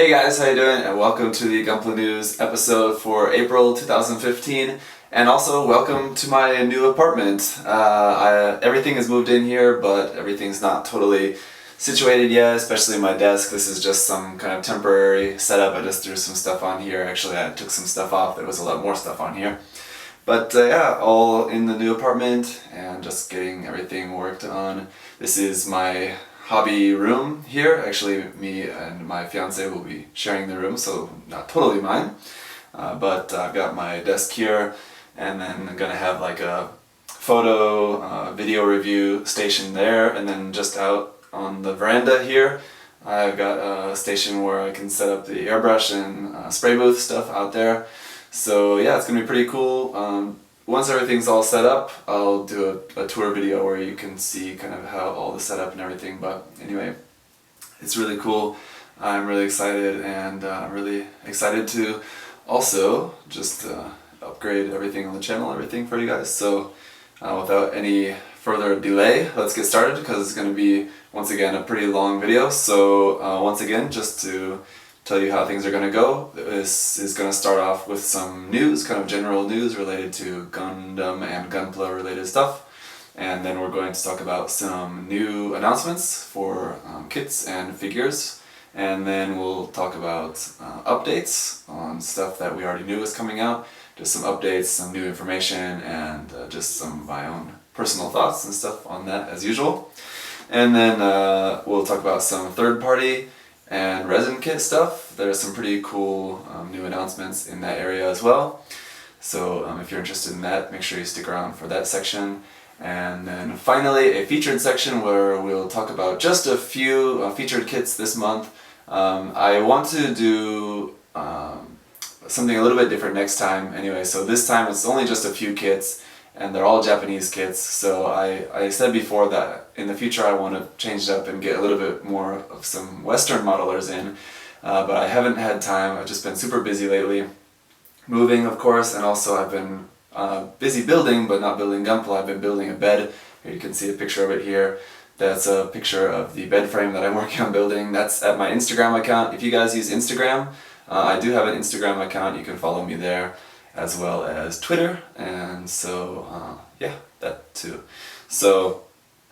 Hey guys, how you doing? And welcome to the Gunpla News episode for April 2015. And also welcome to my new apartment. Everything is moved in here, but everything's not totally situated yet, especially my desk. This is just some kind of temporary setup. I just threw some stuff on here. Actually, I took some stuff off. There was a lot more stuff on here. But yeah, all in the new apartment and just getting everything worked on. This is my hobby room here. Actually, me and my fiance will be sharing the room, so not totally mine. But I've got my desk here, and then I'm gonna have like a photo, video review station there, and then just out on the veranda here, I've got a station where I can set up the airbrush and spray booth stuff out there. So yeah, it's gonna be pretty cool. Once everything's all set up, I'll do a tour video where you can see kind of how all the setup and everything, but anyway, it's really cool. I'm really excited, and I'm really excited to also just upgrade everything on the channel, everything for you guys. So without any further delay, let's get started, because it's going to be, once again, a pretty long video. So once again, just to tell you how things are going to go. This is going to start off with some news, kind of general news related to Gundam and Gunpla related stuff. And then we're going to talk about some new announcements for kits and figures. And then we'll talk about updates on stuff that we already knew was coming out. Just some updates, some new information, and just some of my own personal thoughts and stuff on that as usual. And then we'll talk about some third-party and resin kit stuff. There's some pretty cool new announcements in that area as well. So if you're interested in that, make sure you stick around for that section. And then finally, a featured section where we'll talk about just a few featured kits this month. I want to do something a little bit different next time anyway, so this time it's only just a few kits, and they're all Japanese kits. So I said before that in the future I want to change it up and get a little bit more of some Western modelers in, but I haven't had time. I've just been super busy lately, moving of course, and also I've been busy building, but not building Gunpla. I've been building a bed. Here you can see a picture of it here. That's a picture of the bed frame that I'm working on building. That's at my Instagram account. If you guys use Instagram, I do have an Instagram account. You can follow me there, as well as Twitter, and so yeah, that too. So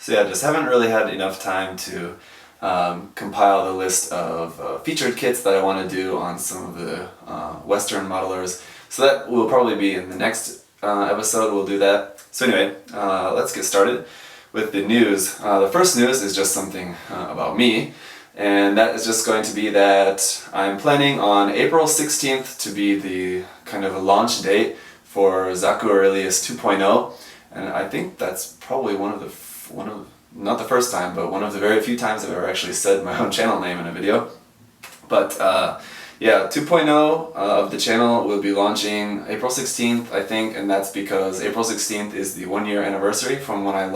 yeah, just haven't really had enough time to compile the list of featured kits that I want to do on some of the Western modelers. So that will probably be in the next episode. We'll do that. So anyway, let's get started with the news. The first news is just something about me. And that is just going to be that I'm planning on April 16th to be the kind of a launch date for ZakuAurelius 2.0, and I think that's probably not the first time, but one of the very few times I've ever actually said my own channel name in a video. But yeah, 2.0 of the channel will be launching April 16th, I think, and that's because April 16th is the 1-year anniversary from when I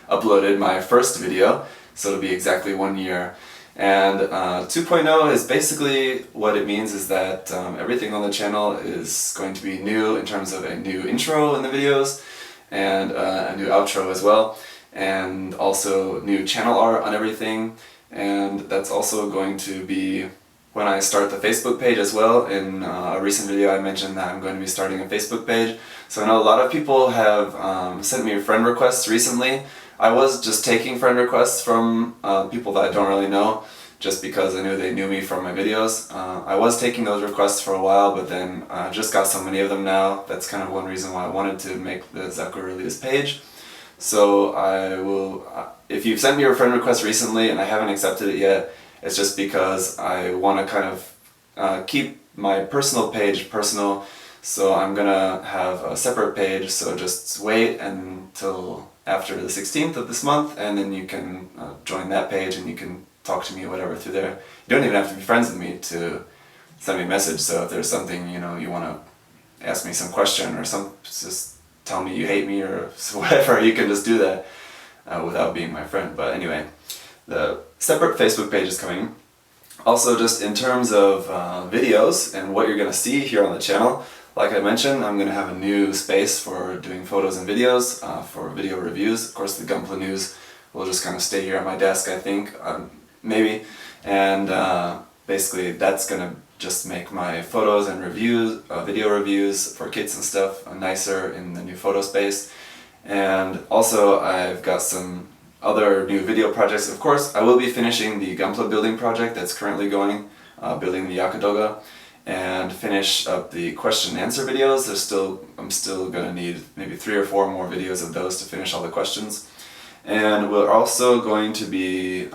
uploaded my first video. So it'll be exactly 1 year. And 2.0 is basically, what it means is that everything on the channel is going to be new in terms of a new intro in the videos, and a new outro as well, and also new channel art on everything. And that's also going to be when I start the Facebook page as well. In a recent video I mentioned that I'm going to be starting a Facebook page. So I know a lot of people have sent me friend requests recently. I was just taking friend requests from people that I don't really know, just because I knew they knew me from my videos. I was taking those requests for a while, but then I just got so many of them now. That's kind of one reason why I wanted to make the ZakuAurelius page. So I will, if you've sent me a friend request recently and I haven't accepted it yet, it's just because I want to kind of keep my personal page personal. So I'm gonna have a separate page, so just wait until after the 16th of this month, and then you can join that page and you can talk to me or whatever through there. You don't even have to be friends with me to send me a message. So if there's something, you know, you want to ask me some question or just tell me you hate me or whatever, you can just do that without being my friend. But anyway, the separate Facebook page is coming. Also, just in terms of videos and what you're going to see here on the channel, like I mentioned, I'm going to have a new space for doing photos and videos, for video reviews. Of course, the Gunpla news will just kind of stay here at my desk, I think, maybe. and basically that's gonna just make my photos and reviews, video reviews for kits and stuff nicer in the new photo space. And also I've got some other new video projects. Of course, I will be finishing the Gunpla building project that's currently going, building the Yakudoga, and finish up the question and answer videos. I'm still gonna need maybe 3 or 4 more videos of those to finish all the questions. And we're also going to be,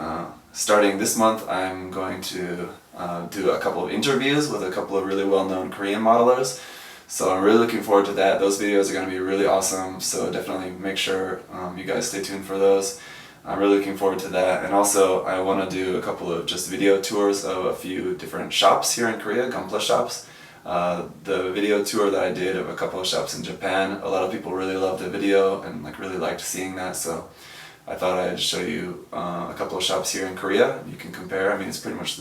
starting this month, I'm going to do a couple of interviews with a couple of really well-known Korean modelers. So I'm really looking forward to that. Those videos are going to be really awesome, so definitely make sure you guys stay tuned for those. I'm really looking forward to that. And also I want to do a couple of just video tours of a few different shops here in Korea, Gunpla shops. The video tour that I did of a couple of shops in Japan, a lot of people really loved the video and really liked seeing that, so I thought I'd show you a couple of shops here in Korea. You can compare. I mean, it's pretty much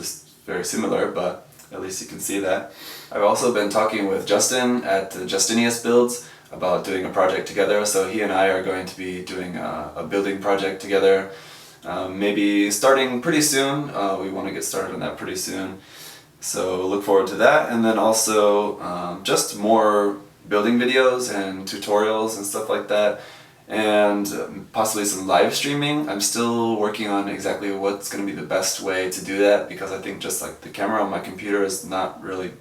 very similar, but at least you can see that. I've also been talking with Justin at Justinius Builds about doing a project together, so he and I are going to be doing a building project together, maybe starting pretty soon. We want to get started on that pretty soon, so look forward to that. And then also just more building videos and tutorials and stuff like that, and possibly some live streaming. I'm still working on exactly what's going to be the best way to do that, because I think just the camera on my computer is not really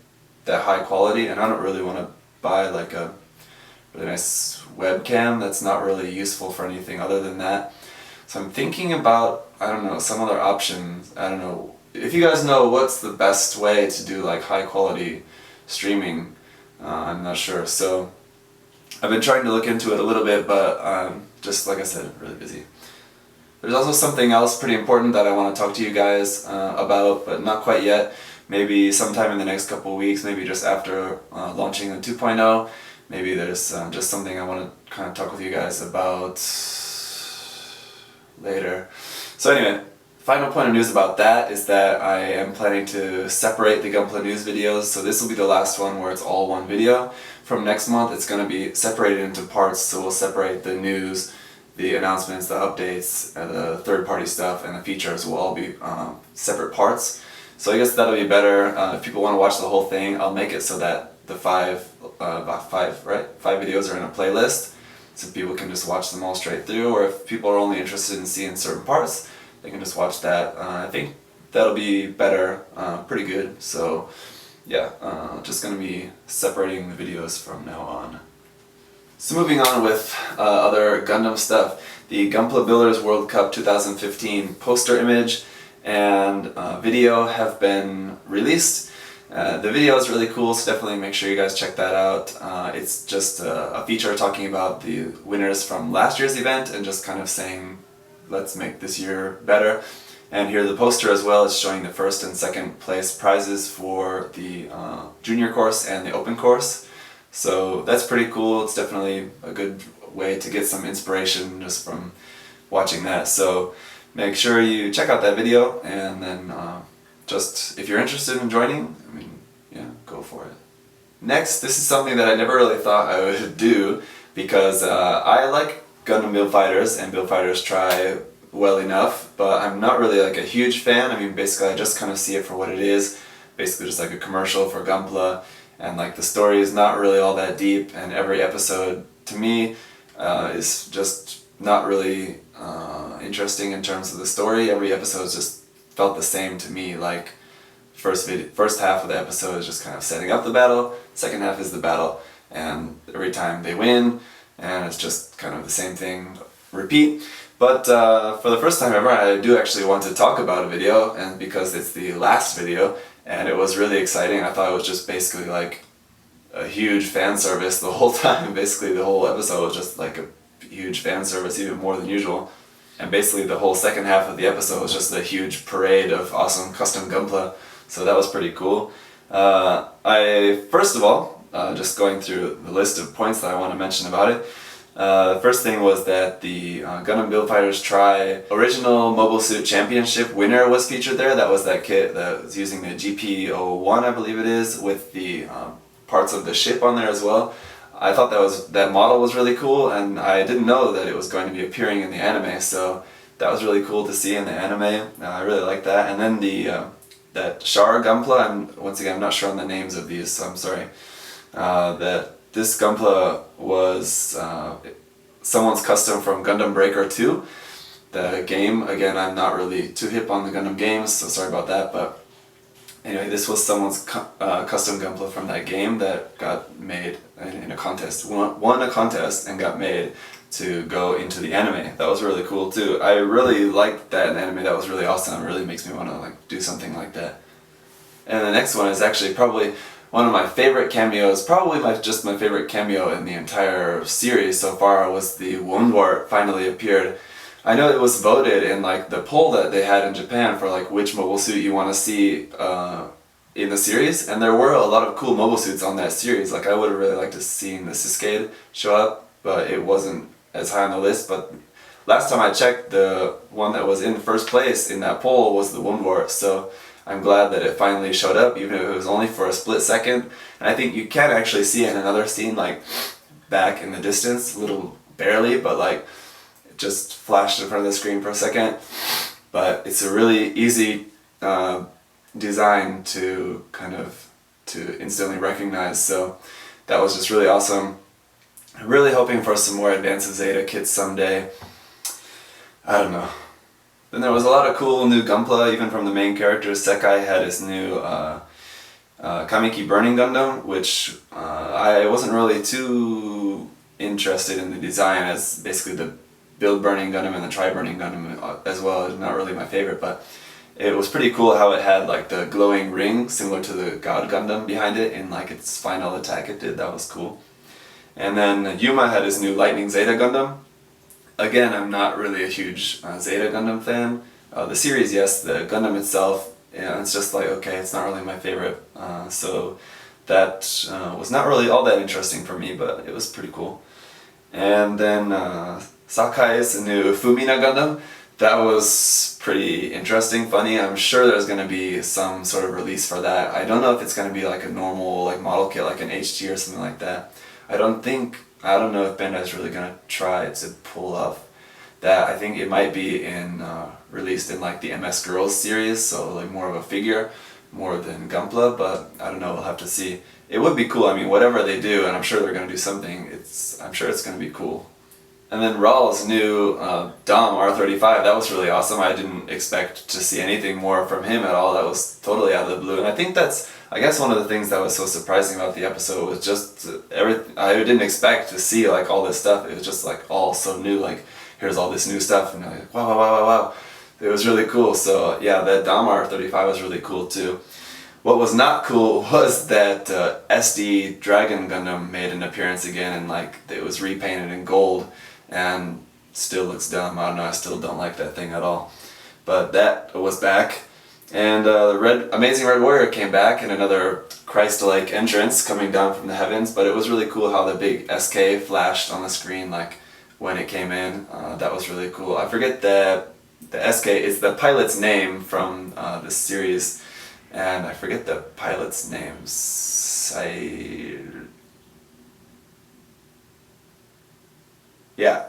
that high quality, and I don't really want to buy a really nice webcam that's not really useful for anything other than that. So I'm thinking about, I don't know, some other options. I don't know if you guys know what's the best way to do high quality streaming. I'm not sure, so I've been trying to look into it a little bit, but just like I said, really busy. There's also something else pretty important that I want to talk to you guys about, but not quite yet. Maybe sometime in the next couple of weeks, maybe just after launching the 2.0. Maybe there's just something I want to kind of talk with you guys about later. So anyway, final point of news about that is that I am planning to separate the Gunpla news videos, so this will be the last one where it's all one video. From next month it's going to be separated into parts, so we'll separate the news, the announcements, the updates, the third-party stuff, and the features will all be separate parts. So I guess that'll be better. If people want to watch the whole thing, I'll make it so that the five videos are in a playlist, so people can just watch them all straight through, or if people are only interested in seeing certain parts, they can just watch that. I think that'll be better, pretty good. So yeah, just gonna be separating the videos from now on. So moving on with other Gundam stuff, the Gunpla Builders World Cup 2015 poster image and video have been released. The video is really cool, so definitely make sure you guys check that out. It's just a feature talking about the winners from last year's event and just kind of saying, let's make this year better. And here the poster as well is showing the first and second place prizes for the junior course and the open course. So that's pretty cool. It's definitely a good way to get some inspiration just from watching that. So make sure you check out that video, and then just if you're interested in joining, I mean, yeah, go for it. Next, this is something that I never really thought I would do, because I like Gundam Build Fighters and Build Fighters Try well enough, but I'm not really a huge fan. I mean, basically I just kind of see it for what it is, basically just a commercial for Gunpla, and the story is not really all that deep, and every episode to me is just not really interesting in terms of the story. Every episode just felt the same to me. First half of the episode is just kind of setting up the battle, second half is the battle, and every time they win, and it's just kind of the same thing, repeat. But for the first time ever, I do actually want to talk about a video, and because it's the last video, and it was really exciting. I thought it was just basically a huge fan service the whole time. Basically the whole episode was just a huge fan service, even more than usual. And basically the whole second half of the episode was just a huge parade of awesome custom Gunpla. So that was pretty cool. First of all, just going through the list of points that I want to mention about it. The first thing was that the Gundam Build Fighters Try Original Mobile Suit Championship winner was featured there. That was that kit that was using the GP01, I believe it is, with the parts of the ship on there as well. I thought that model was really cool, and I didn't know that it was going to be appearing in the anime, so That was really cool to see in the anime. I really like that. And then that Char Gunpla, once again, I'm not sure on the names of these, so I'm sorry. That this Gunpla was someone's custom from Gundam Breaker 2, the game. Again, I'm not really too hip on the Gundam games, so sorry about that, but anyway, this was someone's custom Gunpla from that game that got made in a contest, won a contest and got made to go into the anime. That was really cool too. I really liked that in the anime. That was really awesome. It really makes me want to like do something like that. And the next one is actually probably one of my favorite cameos, probably just my favorite cameo in the entire series so far, was the Woundwort finally appeared. I know it was voted in like the poll that they had in Japan for like which mobile suit you want to see in the series, and there were a lot of cool mobile suits on that series. Like I would have really liked to see the Cascade show up, but it wasn't as high on the list. But last time I checked, the one that was in first place in that poll was the Woundwort, so I'm glad that it finally showed up, even if it was only for a split second. And I think you can actually see it in another scene, like back in the distance, little barely, but like it just flashed in front of the screen for a second. But it's a really easy design to to instantly recognize, so that was just really awesome. I'm really hoping for some more Advanced Zeta kits someday. I don't know. Then there was a lot of cool new Gunpla, even from the main characters. Sekai had his new Kamiki Burning Gundam, which I wasn't really too interested in the design, as basically the Build Burning Gundam and the Try Burning Gundam as well is not really my favorite, but it was pretty cool how it had like the glowing ring similar to the God Gundam behind it in like its final attack it did. That was cool. And then Yuma had his new Lightning Zeta Gundam. Again, I'm not really a huge Zeta Gundam fan. The series, yes. The Gundam itself, it's just like, okay, it's not really my favorite. So that was not really all that interesting for me, but it was pretty cool. And then Sakai's new Fumina Gundam. That was pretty interesting, funny. I'm sure there's going to be some sort of release for that. I don't know if it's going to be like a normal like model kit, like an HT or something like that. I don't know if Bandai's really gonna try to pull off that. I think it might be released in like the MS Girls series, so like more of a figure, more than Gunpla, but I don't know, we'll have to see. It would be cool, I mean, whatever they do, and I'm sure they're gonna do something, I'm sure it's gonna be cool. And then Rawl's new Dom R35, that was really awesome. I didn't expect to see anything more from him at all. That was totally out of the blue, and I think I guess one of the things that was so surprising about the episode was just I didn't expect to see like all this stuff. It was just like all so new, like here's all this new stuff, and you're like wow, wow, wow, wow, wow. It was really cool. So yeah, that Dom R35 was really cool too. What was not cool was that SD Dragon Gundam made an appearance again, and like it was repainted in gold, and still looks dumb. I don't know, I still don't like that thing at all. But that was back. And the Amazing Red Warrior came back in another Christ-like entrance coming down from the heavens, but it was really cool how the big SK flashed on the screen like when it came in. That was really cool. I forget the SK is the pilot's name from this series, and I forget the pilot's names. Yeah.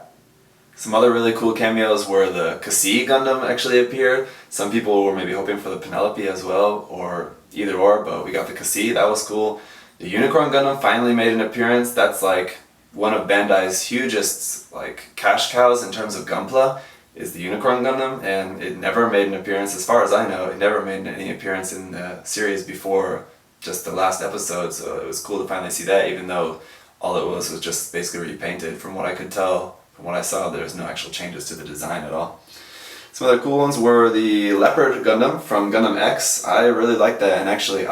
Some other really cool cameos were the Cassie Gundam actually appeared. Some people were maybe hoping for the Penelope as well, or either or, but we got the Cassie, that was cool. The Unicorn Gundam finally made an appearance. That's like one of Bandai's hugest like cash cows in terms of Gunpla, is the Unicorn Gundam, and it never made an appearance, as far as I know, it never made any appearance in the series before just the last episode, so it was cool to finally see that, even though all it was just basically repainted. From what I could tell, from what I saw, there's no actual changes to the design at all. Some other cool ones were the Leopard Gundam from Gundam X. I really like that, and actually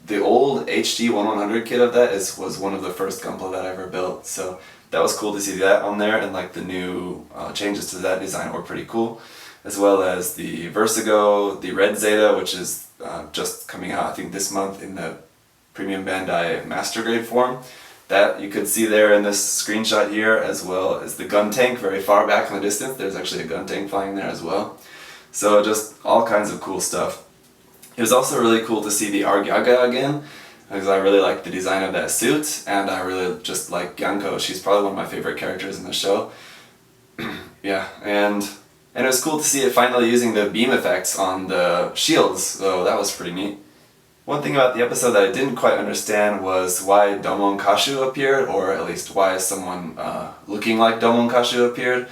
the old HT-1100 kit of that was one of the first Gunpla that I ever built, so that was cool to see that on there, and like the new changes to that design were pretty cool. As well as the Vertigo, the Red Zeta, which is just coming out I think this month in the Premium Bandai Master Grade form. That you could see there in this screenshot here, as well as the gun tank very far back in the distance. There's actually a gun tank flying there as well. So just all kinds of cool stuff. It was also really cool to see the Argyaga again, because I really like the design of that suit, and I really just like Gyanko. She's probably one of my favorite characters in the show. Yeah, and And it was cool to see it finally using the beam effects on the shields, so that was pretty neat. One thing about the episode that I didn't quite understand was why Domon Kashu appeared, or at least why someone looking like Domon Kashu appeared.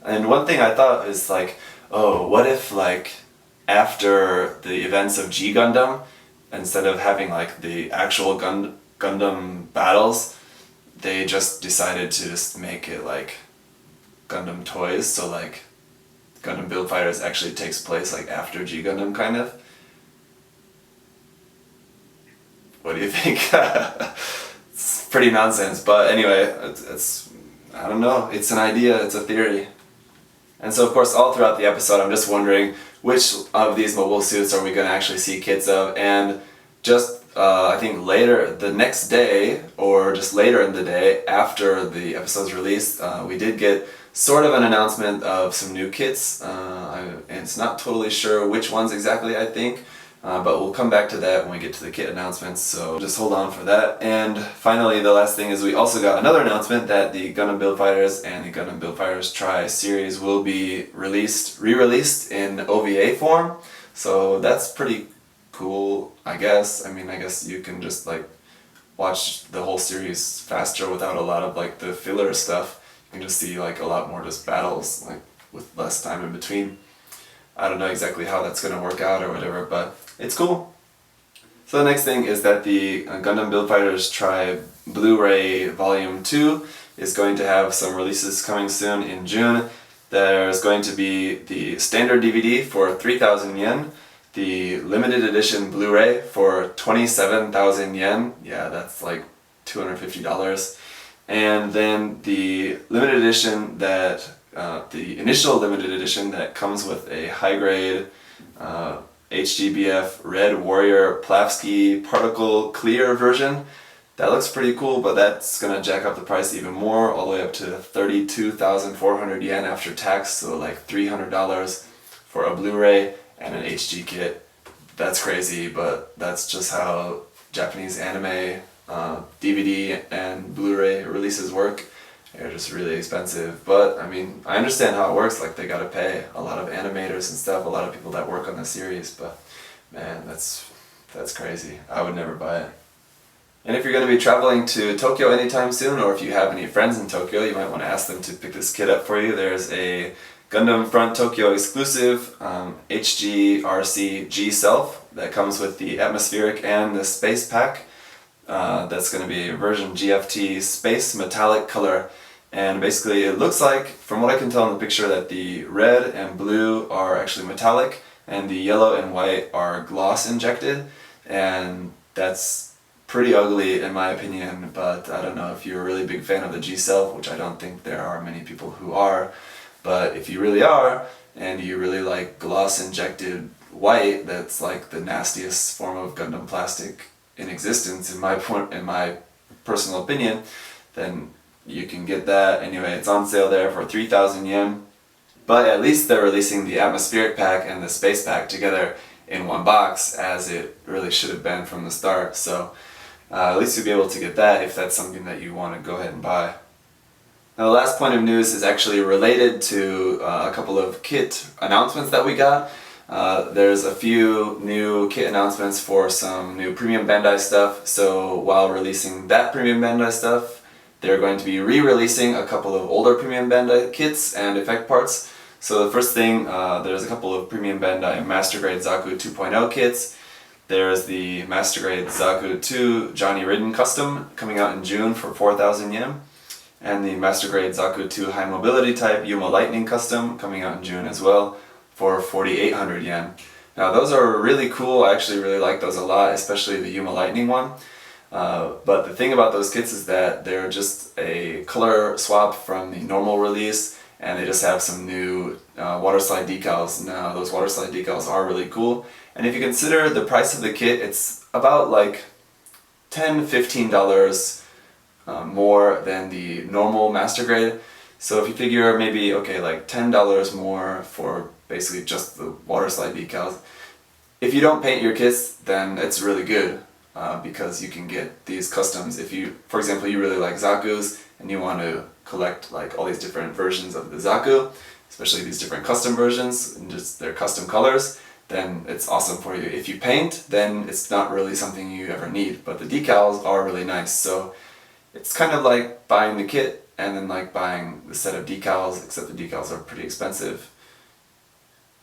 And one thing I thought is like, oh, what if like after the events of G Gundam, instead of having like the actual Gundam battles, they just decided to just make it like Gundam toys, so like Gundam Build Fighters actually takes place like after G Gundam, kind of. What do you think? It's pretty nonsense, but anyway, it's I don't know, it's an idea, it's a theory. And so of course all throughout the episode I'm just wondering which of these mobile suits are we going to actually see kits of, and just I think later, the next day, or just later in the day after the episode's released, we did get sort of an announcement of some new kits, and it's not totally sure which ones exactly, I think, but we'll come back to that when we get to the kit announcements, so just hold on for that. And finally, the last thing is we also got another announcement that the Gundam Build Fighters and the Gundam Build Fighters Try series will be re-released in OVA form, so that's pretty cool, I guess. I mean, I guess you can just like watch the whole series faster without a lot of like the filler stuff. You can just see like a lot more just battles, like with less time in between. I don't know exactly how that's going to work out or whatever, but it's cool. So the next thing is that the Gundam Build Fighters Try Blu-ray Volume 2 is going to have some releases coming soon in June. There's going to be the standard DVD for 3,000 yen, the limited edition Blu-ray for 27,000 yen, yeah, that's like $250, and then the limited edition that, the initial limited edition that comes with a high-grade HGBF Red Warrior Plavsky Particle Clear version. That looks pretty cool, but that's gonna jack up the price even more, all the way up to 32,400 yen after tax, so like $300 for a Blu-ray and an HG kit. That's crazy, but that's just how Japanese anime DVD and Blu-ray releases work. They're just really expensive, but I mean, I understand how it works. Like, they gotta pay a lot of animators and stuff, a lot of people that work on the series, but man, that's crazy. I would never buy it. And if you're going to be traveling to Tokyo anytime soon, or if you have any friends in Tokyo, you might want to ask them to pick this kit up for you. There's a Gundam Front Tokyo exclusive HG-RC G-Self that comes with the atmospheric and the space pack. That's going to be version GFT Space Metallic Color. And basically it looks like, from what I can tell in the picture, that the red and blue are actually metallic and the yellow and white are gloss injected. And that's pretty ugly in my opinion, but I don't know if you're a really big fan of the G-Self, which I don't think there are many people who are, but if you really are, and you really like gloss injected white, that's like the nastiest form of Gundam plastic in existence in my personal opinion, then you can get that. Anyway, it's on sale there for 3,000 yen, but at least they're releasing the atmospheric pack and the space pack together in one box, as it really should have been from the start, so at least you'll be able to get that if that's something that you want to go ahead and buy. Now the last point of news is actually related to a couple of kit announcements that we got. There's a few new kit announcements for some new Premium Bandai stuff, so while releasing that Premium Bandai stuff, they're going to be re-releasing a couple of older Premium Bandai kits and effect parts. So the first thing, there's a couple of Premium Bandai Master Grade Zaku 2.0 kits. There's the Master Grade Zaku 2 Johnny Ridden Custom coming out in June for 4,000 yen. And the Master Grade Zaku 2 High Mobility Type Yuma Lightning Custom coming out in June as well for 4,800 yen. Now those are really cool, I actually really like those a lot, especially the Yuma Lightning one. But the thing about those kits is that they're just a color swap from the normal release, and they just have some new water slide decals. Now those water slide decals are really cool, and if you consider the price of the kit, it's about like $10–15 more than the normal Master Grade. So if you figure maybe, okay, like $10 more for basically just the water slide decals, if you don't paint your kits, then it's really good, because you can get these customs. If you, for example, you really like Zaku's and you want to collect like all these different versions of the Zaku, especially these different custom versions and just their custom colors, then it's awesome for you. If you paint, then it's not really something you ever need, but the decals are really nice. So it's kind of like buying the kit and then like buying the set of decals, except the decals are pretty expensive.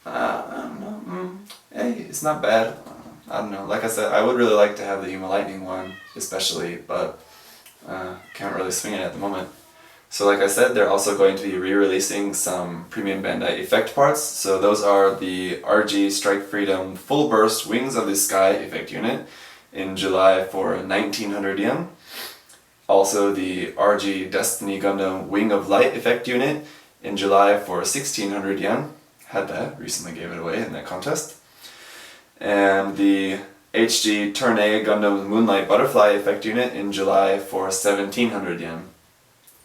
I don't know, hey, it's not bad. I don't know, like I said, I would really like to have the Yuma Lightning one, especially, but can't really swing it at the moment. So like I said, they're also going to be re-releasing some premium Bandai effect parts. So those are the RG Strike Freedom Full Burst Wings of the Sky effect unit in July for 1900 yen. Also the RG Destiny Gundam Wing of Light effect unit in July for 1600 yen. Had that, recently gave it away in that contest. And the HG Turn A Gundam Moonlight Butterfly effect unit in July for 1700 yen.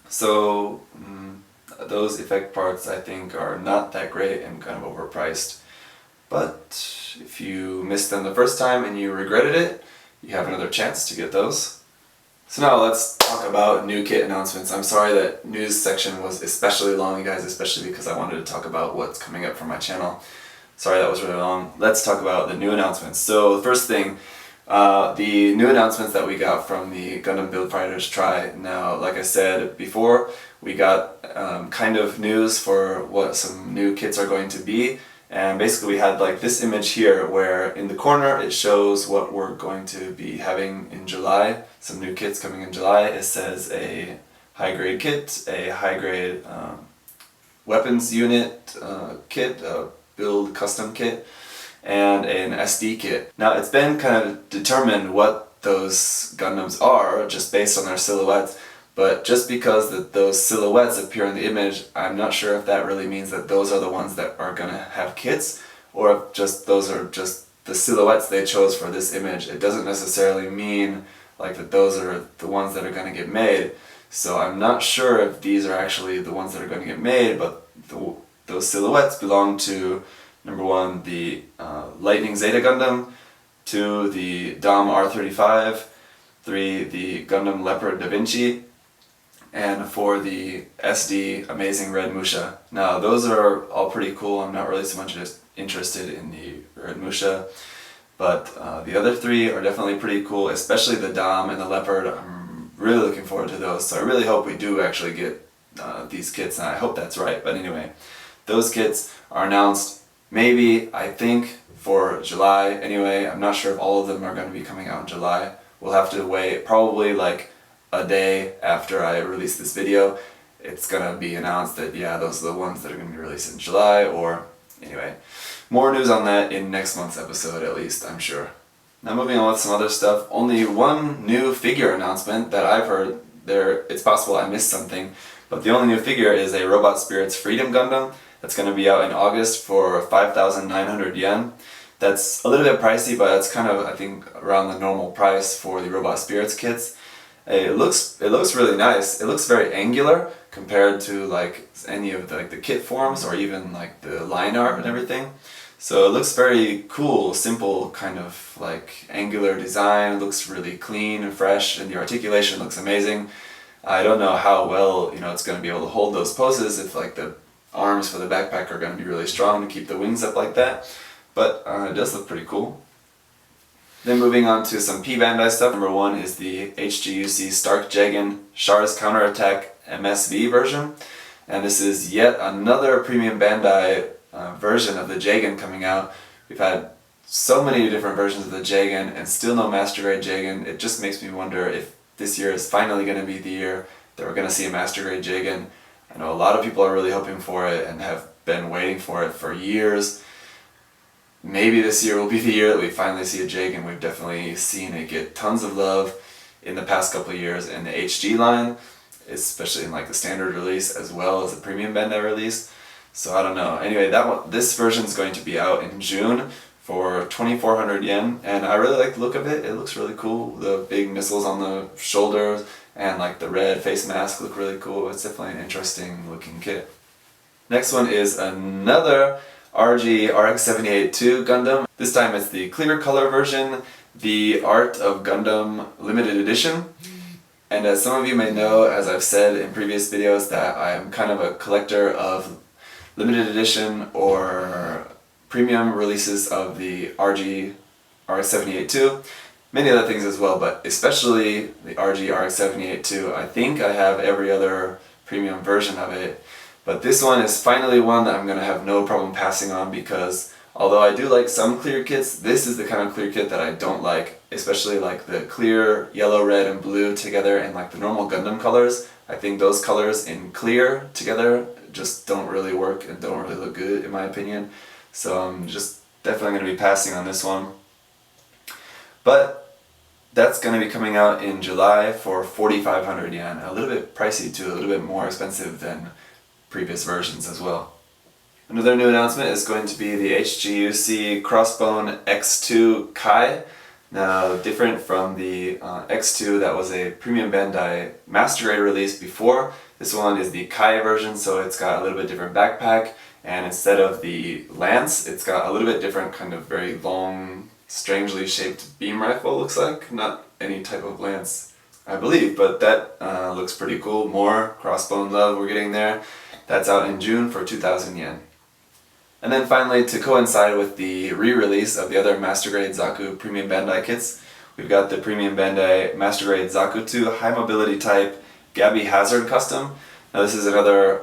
So those effect parts I think are not that great and kind of overpriced. But if you missed them the first time and you regretted it, you have another chance to get those. So now let's talk about new kit announcements. I'm sorry that news section was especially long, you guys, especially because I wanted to talk about what's coming up for my channel. Sorry that was really long. Let's talk about the new announcements. So the first thing, the new announcements that we got from the Gundam Build Fighters Try. Now, like I said before, we got kind of news for what some new kits are going to be. And basically we had like this image here where in the corner it shows what we're going to be having in July. Some new kits coming in July. It says a high-grade kit, a high-grade weapons unit kit, build custom kit, and an SD kit. Now it's been kind of determined what those Gundams are just based on their silhouettes, but just because those silhouettes appear in the image, I'm not sure if that really means that those are the ones that are going to have kits, or if just those are just the silhouettes they chose for this image. It doesn't necessarily mean like that those are the ones that are going to get made. So I'm not sure if these are actually the ones that are going to get made, but those silhouettes belong to, number one, the Lightning Zeta Gundam, 2, the Dom R35, 3, the Gundam Leopard Da Vinci, and 4, the SD Amazing Red Musha. Now those are all pretty cool. I'm not really so much interested in the Red Musha, but the other 3 are definitely pretty cool, especially the Dom and the Leopard. I'm really looking forward to those, so I really hope we do actually get these kits, and I hope that's right. But anyway, those kits are announced maybe, I think, for July. Anyway, I'm not sure if all of them are going to be coming out in July. We'll have to wait probably like a day after I release this video. It's going to be announced that yeah, those are the ones that are going to be released in July, or anyway, more news on that in next month's episode at least, I'm sure. Now moving on with some other stuff, only one new figure announcement that I've heard. It's possible I missed something, but the only new figure is a Robot Spirits Freedom Gundam that's going to be out in August for 5,900 yen. That's a little bit pricey, but it's kind of, I think, around the normal price for the Robot Spirits kits. It looks really nice. It looks very angular compared to like any of the kit forms or even like the line art and everything. So it looks very cool, simple kind of like angular design. It looks really clean and fresh, and the articulation looks amazing. I don't know how well it's going to be able to hold those poses if like the arms for the backpack are going to be really strong to keep the wings up like that, but it does look pretty cool. Then moving on to some P-Bandai stuff. Number 1 is the HGUC Stark Jagan Char's Counterattack MSV version, and this is yet another premium Bandai version of the Jagan coming out. We've had so many different versions of the Jagan and still no Master Grade Jagan. It just makes me wonder if this year is finally going to be the year that we're going to see a Master Grade Jagan. I know a lot of people are really hoping for it and have been waiting for it for years. Maybe this year will be the year that we finally see a Jagan. We've definitely seen it get tons of love in the past couple of years in the HG line, especially in like the standard release as well as the premium Bandai release. So I don't know. Anyway, this version is going to be out in June for 2,400 yen, and I really like the look of it. It looks really cool. The big missiles on the shoulders and like the red face mask look really cool. It's definitely an interesting looking kit. Next one is another RG RX-78-2 Gundam. This time it's the clear color version, the Art of Gundam limited edition. And as some of you may know, as I've said in previous videos, that I am kind of a collector of limited edition or premium releases of the RG RX-78-2. Many other things as well, but especially the RG RX-78-2. I think I have every other premium version of it, but this one is finally one that I'm going to have no problem passing on, because although I do like some clear kits, this is the kind of clear kit that I don't like, especially like the clear yellow, red, and blue together and like the normal Gundam colors. I think those colors in clear together just don't really work and don't really look good in my opinion. So I'm just definitely going to be passing on this one. But that's going to be coming out in July for 4,500 yen. A little bit pricey too, a little bit more expensive than previous versions as well. Another new announcement is going to be the HGUC Crossbone X2 Kai. Now, different from the X2 that was a Premium Bandai Master Grade release before, this one is the Kai version, so it's got a little bit different backpack, and instead of the lance, it's got a little bit different kind of very long, strangely shaped beam rifle, looks like. Not any type of lance, I believe, but that looks pretty cool. More Crossbone love we're getting there. That's out in June for 2,000 yen. And then finally, to coincide with the re-release of the other Master Grade Zaku Premium Bandai kits, we've got the Premium Bandai Master Grade Zaku 2 High Mobility Type Gabby Hazard Custom. Now this is another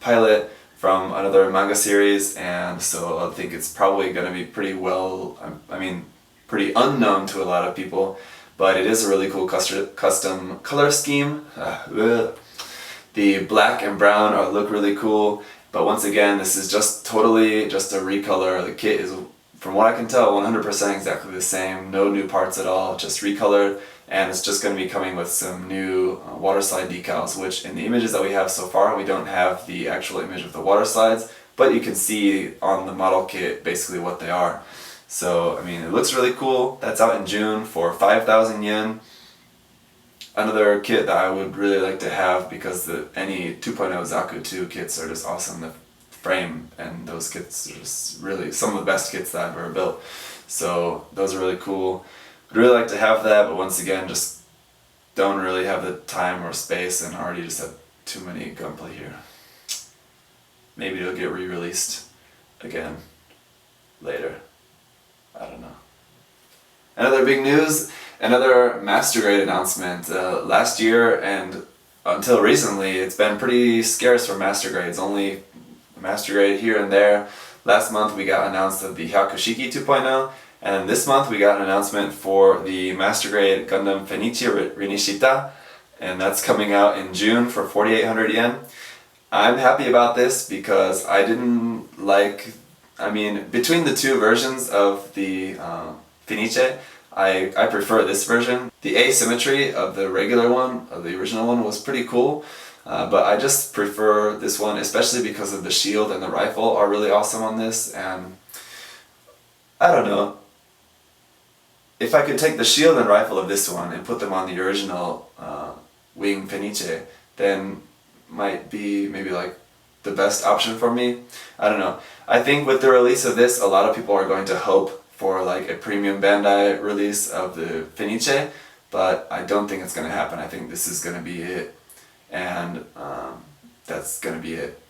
pilot from another manga series, and so I think it's probably going to be pretty pretty unknown to a lot of people, but it is a really cool custom color scheme. The black and brown look really cool. But once again, this is just totally just a recolor. The kit is, from what I can tell, 100% exactly the same. No new parts at all, just recolored. And it's just going to be coming with some new water slide decals, which in the images that we have so far, we don't have the actual image of the water slides, but you can see on the model kit basically what they are. So, I mean, it looks really cool. That's out in June for 5,000 yen. Another kit that I would really like to have, because any 2.0 Zaku 2 kits are just awesome. The frame and those kits are just really some of the best kits that I've ever built. So those are really cool. I'd really like to have that, but once again, just don't really have the time or space, and already just have too many Gunpla here. Maybe it'll get re-released again later. I don't know. Another big news. Another Master Grade announcement. Last year and until recently, it's been pretty scarce for Master Grades. Only Master Grade here and there. Last month we got announced of the Hyakushiki 2.0, and this month we got an announcement for the Master Grade Gundam Fenichi Rinishita, and that's coming out in June for 4,800 yen. I'm happy about this because I didn't like, between the two versions of the Fenichi, I prefer this version. The asymmetry of the regular one, of the original one, was pretty cool, but I just prefer this one, especially because of the shield and the rifle are really awesome on this, and I don't know. If I could take the shield and rifle of this one and put them on the original Wing Fenichi, then might be maybe like the best option for me. I don't know. I think with the release of this, a lot of people are going to hope for like a premium Bandai release of the Fenichi, but I don't think it's going to happen. I think this is going to be it, and that's going to be it.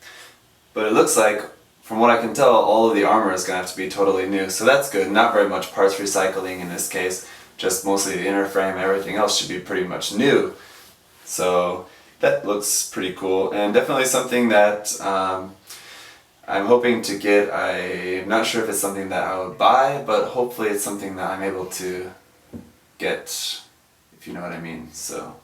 But it looks like, from what I can tell, all of the armor is going to have to be totally new, so that's good. Not very much parts recycling in this case, just mostly the inner frame. Everything else should be pretty much new. So that looks pretty cool, and definitely something that I'm hoping to get. I'm not sure if it's something that I would buy, but hopefully it's something that I'm able to get, if you know what I mean. So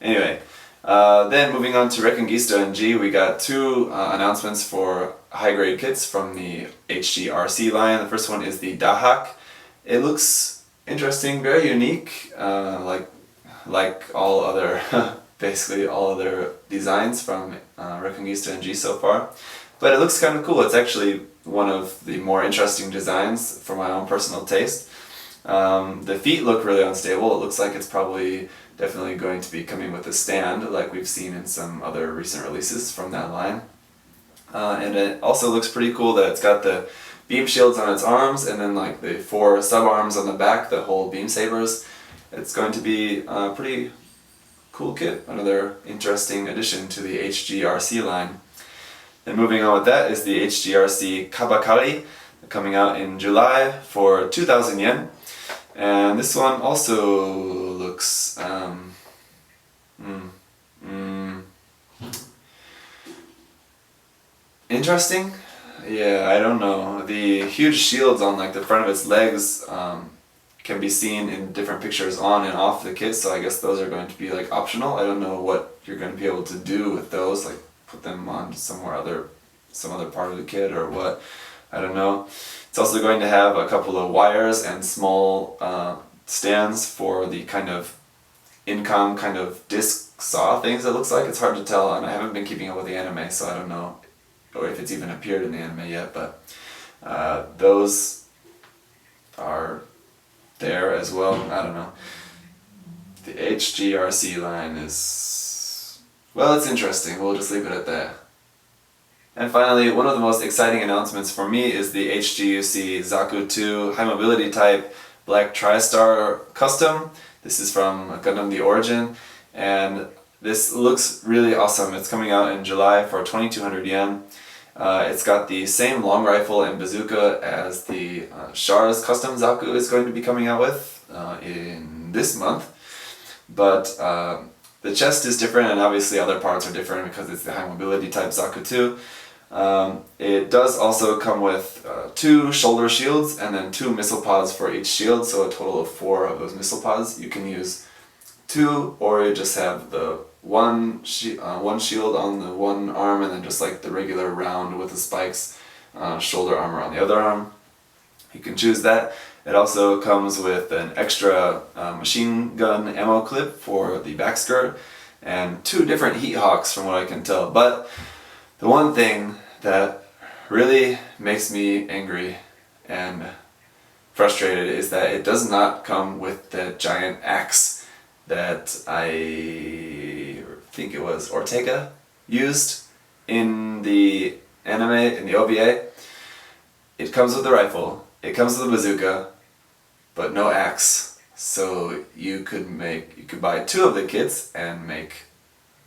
anyway, then moving on to Reconquista and G, we got two announcements for high-grade kits from the HGRC line. The first one is the Dahak. It looks interesting, very unique, like all other, basically all other designs from Reconquista and G so far. But it looks kind of cool. It's actually one of the more interesting designs for my own personal taste. The feet look really unstable. It looks like it's probably definitely going to be coming with a stand, like we've seen in some other recent releases from that line. And it also looks pretty cool that it's got the beam shields on its arms, and then like the 4 sub-arms on the back that hold beam sabers. It's going to be a pretty cool kit. Another interesting addition to the HGRC line. And moving on with that is the HGRC Kabakari, coming out in July for 2,000 yen. And this one also looks interesting. Yeah, I don't know. The huge shields on like the front of its legs can be seen in different pictures on and off the kit, so I guess those are going to be like optional. I don't know what you're going to be able to do with those, like put them on some other part of the kit or what. I don't know. It's also going to have a couple of wires and small stands for the kind of Incom kind of disc saw things it looks like. It's hard to tell, and I haven't been keeping up with the anime, so I don't know or if it's even appeared in the anime yet, but those are there as well. I don't know. The HGRC line is, well, it's interesting. We'll just leave it at that. And finally, one of the most exciting announcements for me is the HGUC Zaku 2 High Mobility Type Black TriStar Custom. This is from Gundam The Origin, and this looks really awesome. It's coming out in July for 2,200 yen. It's got the same long rifle and bazooka as the Char's Custom Zaku is going to be coming out with in this month. But the chest is different, and obviously other parts are different because it's the high mobility type Zaku 2. It does also come with 2 shoulder shields and then 2 missile pods for each shield, so a total of 4 of those missile pods. You can use 2, or you just have the one shield on the one arm and then just like the regular round with the spikes shoulder armor on the other arm. You can choose that. It also comes with an extra machine gun ammo clip for the back skirt and 2 different heat hawks from what I can tell. But the one thing that really makes me angry and frustrated is that it does not come with the giant axe that I think it was Ortega used in the anime, in the OVA. It comes with the rifle, it comes with a bazooka, but no axe. So you could buy 2 of the kits and make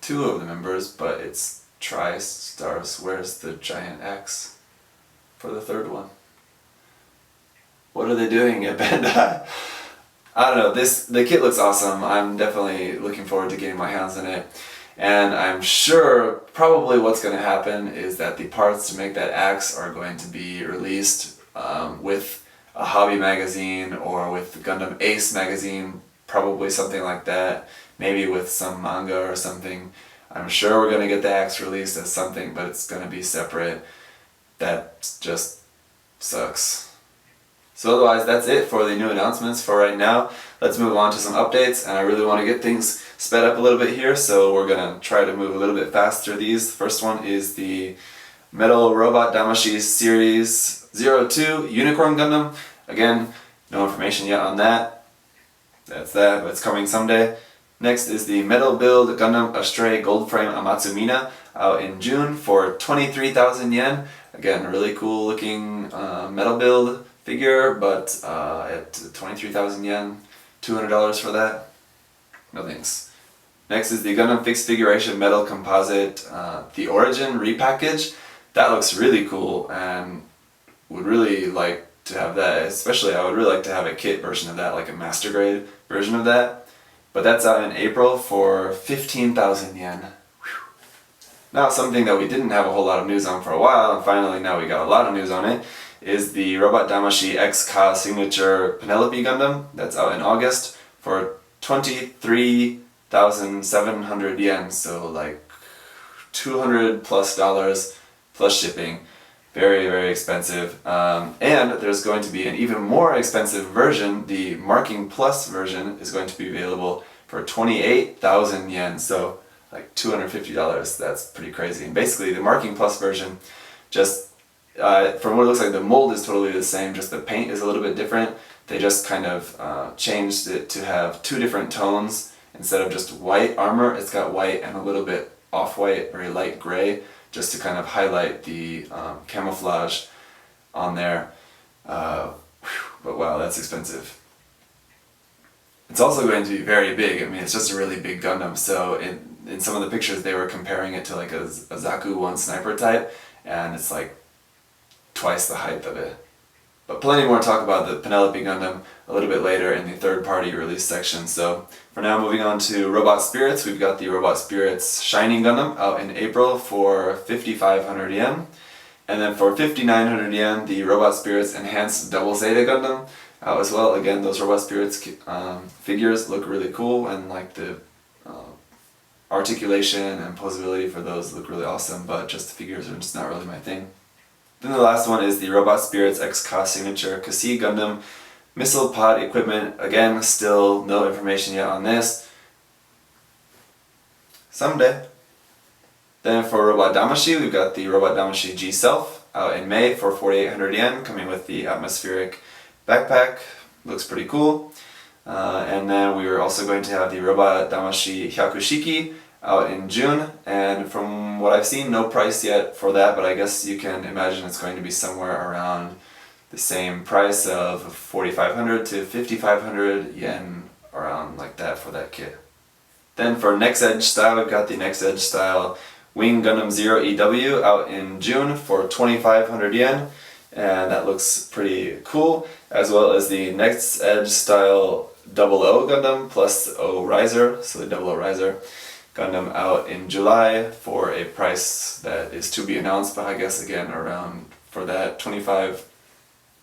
2 of the members, but it's TriStars. Where's the giant axe for the 3rd one? What are they doing at Bandai? I don't know, the kit looks awesome. I'm definitely looking forward to getting my hands on it. And I'm sure probably what's going to happen is that the parts to make that axe are going to be released with a hobby magazine or with Gundam Ace magazine, probably something like that. Maybe with some manga or something. I'm sure we're going to get the axe released as something, but it's going to be separate. That just sucks. So otherwise, that's it for the new announcements for right now. Let's move on to some updates, and I really want to get things sped up a little bit here, so we're going to try to move a little bit fast through these. The first one is the Metal Robot Damashi Series 02 Unicorn Gundam. Again, no information yet on that. That's that, but it's coming someday. Next is the Metal Build Gundam Astray Gold Frame Amatsumina out in June for 23,000 yen. Again, really cool looking metal build figure, but at 23,000 yen, $200 for that? No thanks. Next is the Gundam Fixed Figuration Metal Composite The Origin repackage. That looks really cool and would really like to have that. Especially I would really like to have a kit version of that, like a master grade version of that. But that's out in April for 15,000 yen. Whew. Now something that we didn't have a whole lot of news on for a while, and finally now we got a lot of news on it, is the Robot Damashi XK Signature Penelope Gundam. That's out in August for 23,700 yen, so like $200 plus plus shipping. Very, very expensive. And there's going to be an even more expensive version. The Marking Plus version is going to be available for 28,000 yen, so like $250. That's pretty crazy. And basically the Marking Plus version, just from what it looks like, the mold is totally the same, just the paint is a little bit different. They just kind of changed it to have 2 different tones. Instead of just white armor, it's got white and a little bit off-white, very light gray, just to kind of highlight the camouflage on there. But wow, that's expensive. It's also going to be very big. I mean, it's just a really big Gundam, so in some of the pictures they were comparing it to like a Zaku 1 sniper type, and it's like twice the height of it. But plenty more to talk about the Penelope Gundam a little bit later in the third-party release section. So for now, moving on to Robot Spirits, we've got the Robot Spirits Shining Gundam out in April for 5,500 yen. And then for 5,900 yen, the Robot Spirits Enhanced Double Zeta Gundam out as well. Again, those Robot Spirits figures look really cool, and like the articulation and posability for those look really awesome, but just the figures are just not really my thing. Then the last one is the Robot Spirits XK Signature Kasi Gundam Missile Pod Equipment. Again, still no information yet on this. Someday. Then for Robot Damashi, we've got the Robot Damashi G Self out in May for 4,800 yen, coming with the atmospheric backpack. Looks pretty cool. And then we are also going to have the Robot Damashi Hyakushiki out in June, and from what I've seen, no price yet for that, but I guess you can imagine it's going to be somewhere around the same price of 4,500 to 5,500 yen, around like that for that kit. Then for Next Edge Style, we've got the Next Edge Style Wing Gundam Zero EW out in June for 2,500 yen, and that looks pretty cool, as well as the Next Edge Style Double O Gundam plus the O Riser, so the Double O Riser Gundam out in July for a price that is to be announced, but I guess again around for that 25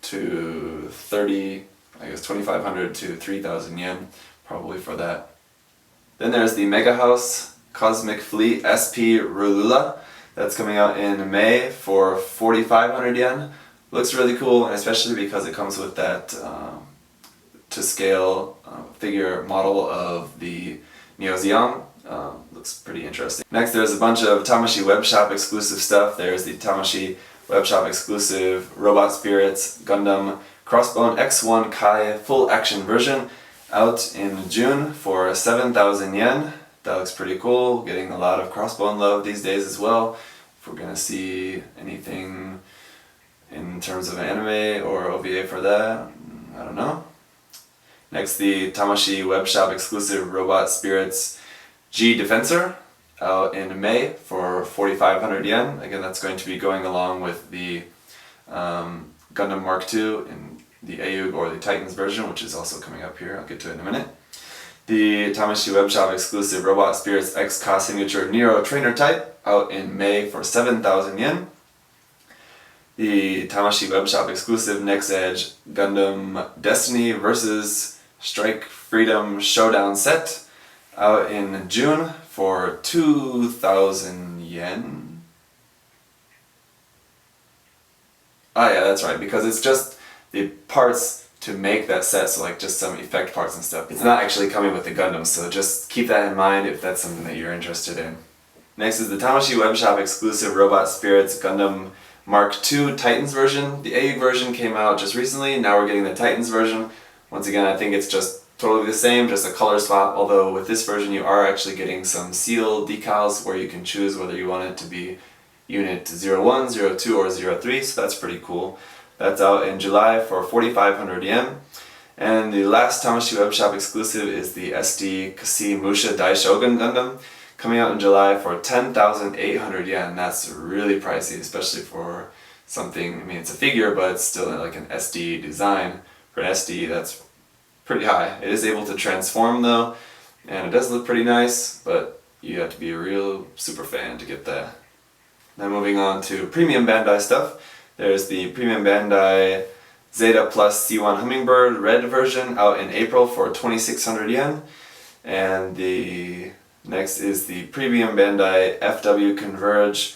to 30, I guess 2,500 to 3,000 yen probably for that. Then there's the Mega House Cosmic Fleet SP Rulula that's coming out in May for 4,500 yen. Looks really cool, and especially because it comes with that to scale figure model of the Neo Zeon. Looks pretty interesting. Next, there's a bunch of Tamashii Webshop exclusive stuff. There's the Tamashii Webshop exclusive Robot Spirits Gundam Crossbone X1 Kai full action version out in June for 7,000 yen. That looks pretty cool. Getting a lot of Crossbone love these days as well. If we're gonna see anything in terms of anime or OVA for that, I don't know. Next, the Tamashii Webshop exclusive Robot Spirits G Defensor out in May for 4,500 yen. Again, that's going to be going along with the Gundam Mark II in the AUG or the Titans version, which is also coming up here. I'll get to it in a minute. The Tamashii Webshop exclusive Robot Spirits XK Signature Nero Trainer Type out in May for 7,000 yen. The Tamashii Webshop exclusive Next Edge Gundam Destiny vs. Strike Freedom Showdown set out in June for 2,000 yen. Ah yeah, that's right, because it's just the parts to make that set, so like just some effect parts and stuff. It's not actually coming with the Gundam, so just keep that in mind if that's something that you're interested in. Next is the Tamashii Webshop exclusive Robot Spirits Gundam Mark II Titans version. The AUG version came out just recently, now we're getting the Titans version. Once again, I think it's just totally the same, just a color swap, although with this version you are actually getting some seal decals where you can choose whether you want it to be Unit 01, 02, or 03, so that's pretty cool. That's out in July for 4,500 yen. And the last Tamashii Webshop exclusive is the SD Kasi Musha Daishogun Gundam, coming out in July for 10,800 yen. That's really pricey, especially for something, I mean it's a figure, but it's still like an SD design. For an SD, that's pretty high. It is able to transform though, and it does look pretty nice, but you have to be a real super fan to get that. Now moving on to Premium Bandai stuff. There's the Premium Bandai Zeta Plus C1 Hummingbird Red version out in April for 2,600 yen. And the next is the Premium Bandai FW Converge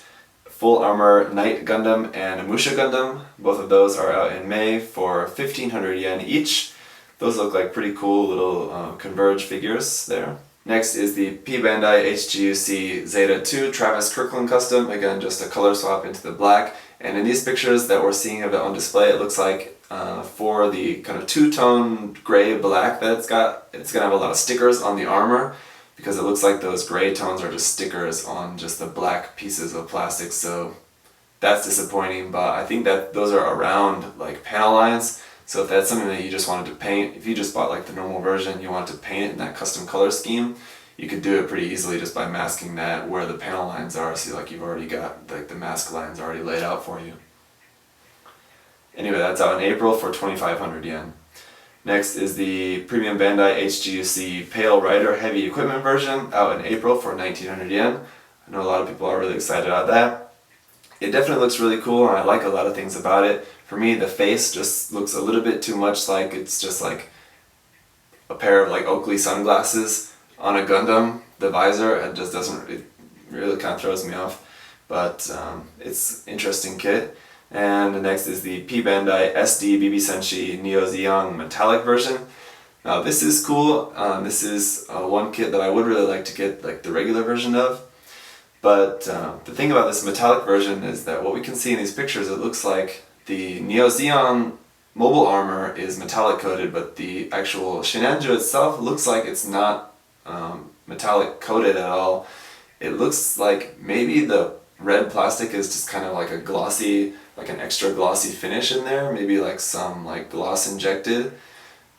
Full Armor Knight Gundam and Musha Gundam. Both of those are out in May for 1,500 yen each. Those look like pretty cool little Converge figures there. Next is the P Bandai HGUC Zeta 2 Travis Kirkland Custom. Again, just a color swap into the black. And in these pictures that we're seeing of it on display, it looks like for the kind of two-tone gray-black that it's going to have a lot of stickers on the armor, because it looks like those gray tones are just stickers on just the black pieces of plastic, so that's disappointing, but I think that those are around like panel lines, so if that's something that you just wanted to paint, if you just bought like the normal version, you wanted to paint it in that custom color scheme, you could do it pretty easily just by masking that where the panel lines are, so like you've already got like the mask lines already laid out for you. Anyway, that's out in April for 2,500 yen. Next is the Premium Bandai HGUC Pale Rider Heavy Equipment version, out in April for 1,900 yen. I know a lot of people are really excited about that. It definitely looks really cool, and I like a lot of things about it. For me, the face just looks a little bit too much like it's just like a pair of like Oakley sunglasses on a Gundam. The visor, it just doesn't, it really kind of throws me off. But it's interesting kit. And the next is the P Bandai SD BB Senshi Neo Xeon metallic version. Now this is cool. This is one kit that I would really like to get like the regular version of. But the thing about this metallic version is that what we can see in these pictures, it looks like the Neo Xeon mobile armor is metallic coated, but the actual Shinanju itself looks like it's not metallic coated at all. It looks like maybe the red plastic is just kind of like a glossy, like an extra glossy finish in there, maybe like some like gloss injected,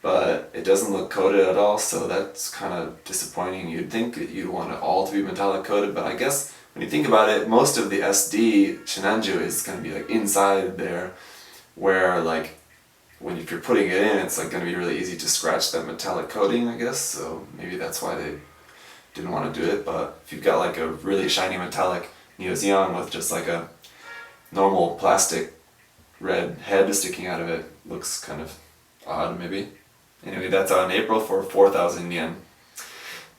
but it doesn't look coated at all, so that's kind of disappointing. You'd think that you'd want it all to be metallic coated, but I guess when you think about it, most of the SD Shinanju is going to be like inside there, where like if you're putting it in, it's like going to be really easy to scratch that metallic coating, I guess, so maybe that's why they didn't want to do it. But if you've got like a really shiny metallic Neo Xeon with just like a normal plastic red head sticking out of it, looks kind of odd maybe. Anyway, that's out in April for 4,000 yen.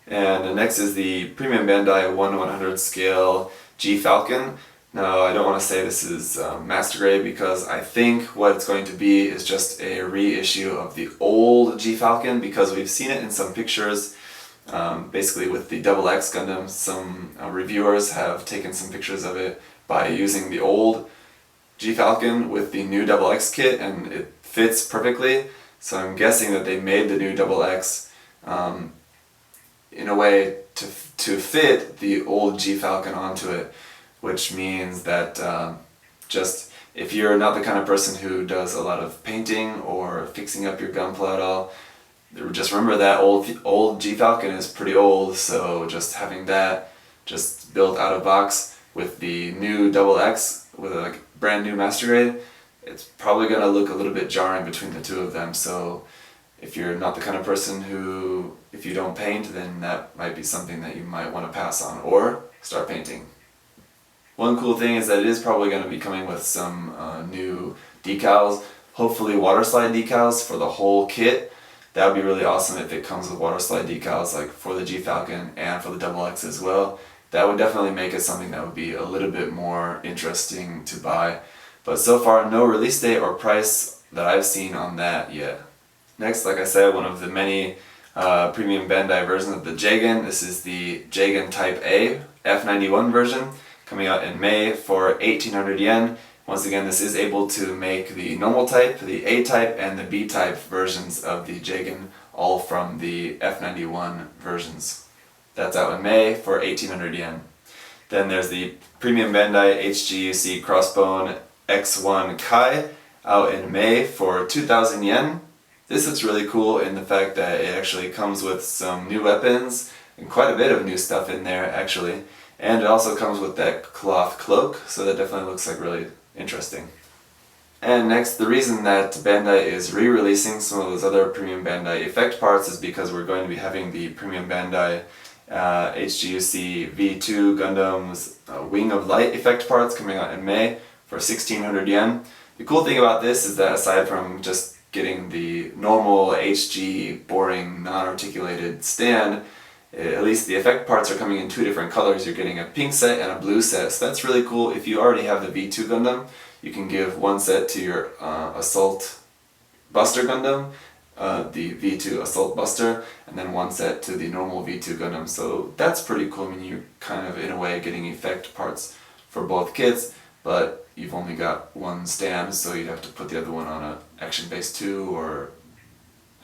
And the next is the Premium Bandai 1/100 scale G Falcon. Now I don't want to say this is master grade, because I think what it's going to be is just a reissue of the old G Falcon, because we've seen it in some pictures. Basically with the XX Gundam, some reviewers have taken some pictures of it by using the old G Falcon with the new XX kit, and it fits perfectly. So I'm guessing that they made the new XX in a way to fit the old G Falcon onto it, which means that just if you're not the kind of person who does a lot of painting or fixing up your Gunpla at all, just remember that old G Falcon is pretty old, so just having that just built out of box with the new XX with a like brand new master grade, it's probably going to look a little bit jarring between the two of them. So if you're not the kind of person who, if you don't paint, then that might be something that you might want to pass on or start painting. One cool thing is that it is probably going to be coming with some new decals, hopefully water slide decals for the whole kit. That would be really awesome if it comes with water slide decals like for the G Falcon and for the XX as well. That would definitely make it something that would be a little bit more interesting to buy. But so far, no release date or price that I've seen on that yet. Next, like I said, one of the many Premium Bandai versions of the Jagan. This is the Jagan Type A F91 version, coming out in May for 1,800 yen. Once again, this is able to make the normal type, the A type, and the B type versions of the Jagan, all from the F91 versions. That's out in May for 1,800 yen. Then there's the Premium Bandai HGUC Crossbone X1 Kai, out in May for 2,000 yen. This looks really cool in the fact that it actually comes with some new weapons and quite a bit of new stuff in there actually. And it also comes with that cloth cloak, so that definitely looks like really interesting. And next, the reason that Bandai is re-releasing some of those other Premium Bandai effect parts is because we're going to be having the Premium Bandai HGUC V2 Gundam's Wing of Light effect parts coming out in May for 1,600 yen. The cool thing about this is that aside from just getting the normal HG boring non-articulated stand, at least the effect parts are coming in two different colors. You're getting a pink set and a blue set, so that's really cool. If you already have the V2 Gundam, you can give one set to your Assault Buster Gundam, the V2 Assault Buster, and then one set to the normal V2 Gundam. So that's pretty cool. I mean, you're kind of in a way getting effect parts for both kits, but you've only got one stand, so you'd have to put the other one on a Action Base 2 or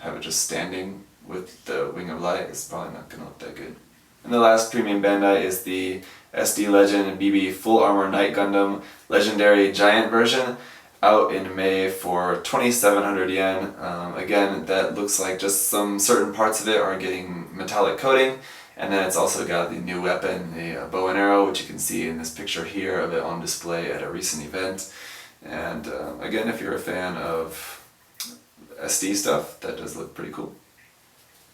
have it just standing with the Wing of Light. It's probably not going to look that good. And the last Premium Bandai is the SD Legend BB Full Armor Knight Gundam Legendary Giant version, out in May for 2,700 yen. Again, that looks like just some certain parts of it are getting metallic coating, And then it's also got the new weapon, the bow and arrow, which you can see in this picture here of it on display at a recent event. And again, if you're a fan of SD stuff, that does look pretty cool.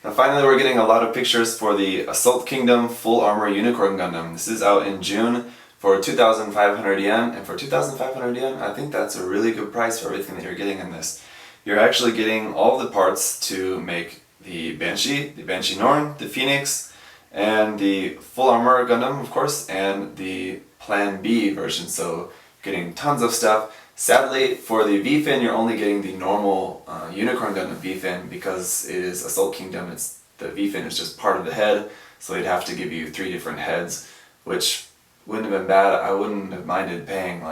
Now finally, we're getting a lot of pictures for the Assault Kingdom Full Armor Unicorn Gundam. This is out in June for 2,500 yen, and for 2,500 yen, I think that's a really good price for everything that you're getting in this. You're actually getting all the parts to make the Banshee Norn, the Phoenix, and the Full Armor Gundam, of course, and the Plan B version, so getting tons of stuff. Sadly, for the V-Fin, you're only getting the normal Unicorn Gundam V-Fin because it is Assault Kingdom. The V-Fin is just part of the head, so they'd have to give you 3 different heads, which wouldn't have been bad. I wouldn't have minded paying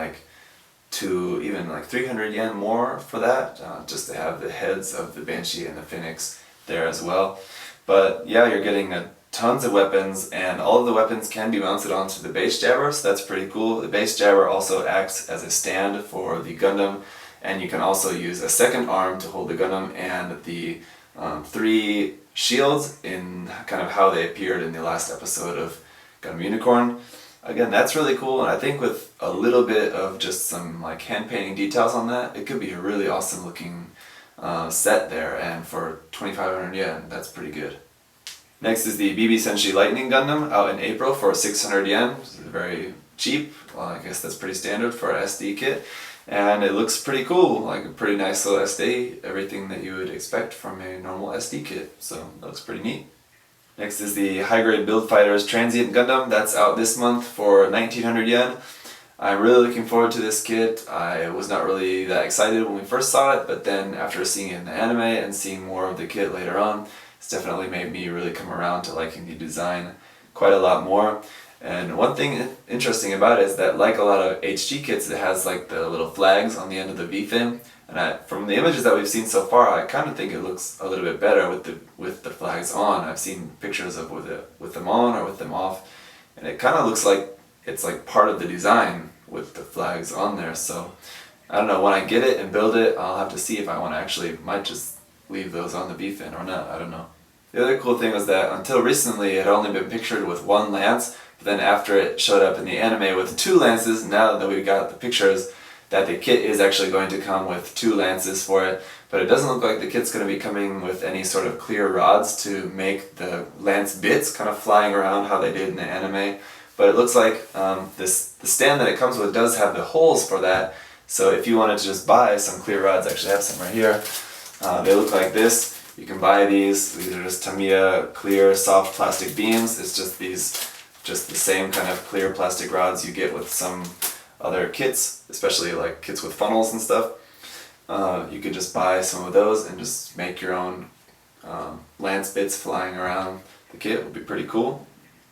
even 300 yen more for that, just to have the heads of the Banshee and the Phoenix there as well. But yeah, you're getting tons of weapons, and all of the weapons can be mounted onto the base jabber, so that's pretty cool. The base jabber also acts as a stand for the Gundam, and you can also use a second arm to hold the Gundam and the 3 shields in kind of how they appeared in the last episode of Gundam Unicorn. Again, that's really cool, and I think with a little bit of just some hand painting details on that, it could be a really awesome looking set there, and for 2,500 yen, that's pretty good. Next is the BB Senshi Lightning Gundam, out in April for 600 yen. This is very cheap. Well, I guess that's pretty standard for an SD kit. And it looks pretty cool, like a pretty nice little SD, everything that you would expect from a normal SD kit. So that looks pretty neat. Next is the High Grade Build Fighters Transient Gundam. That's out this month for 1,900 yen. I'm really looking forward to this kit. I was not really that excited when we first saw it, but then after seeing it in the anime and seeing more of the kit later on, it's definitely made me really come around to liking the design quite a lot more. And one thing interesting about it is that, like a lot of HG kits, it has the little flags on the end of the V-fin. And from the images that we've seen so far, I kind of think it looks a little bit better with the flags on. I've seen pictures of with them on or with them off, and it kind of looks like it's part of the design with the flags on there. So I don't know, when I get it and build it, I'll have to see if I want to actually might just leave those on the V-fin or not. I don't know. The other cool thing was that until recently it had only been pictured with 1 lance, but then after it showed up in the anime with 2 lances, now that we got the pictures, that the kit is actually going to come with 2 lances for it, but it doesn't look like the kit's going to be coming with any sort of clear rods to make the lance bits kind of flying around how they did in the anime. But it looks like the stand that it comes with does have the holes for that, so if you wanted to just buy some clear rods, I actually have some right here. They look like this. You can buy these. These are just Tamiya clear soft plastic beams. It's just the same kind of clear plastic rods you get with some other kits, especially kits with funnels and stuff. You could just buy some of those and just make your own lance bits flying around the kit. It would be pretty cool.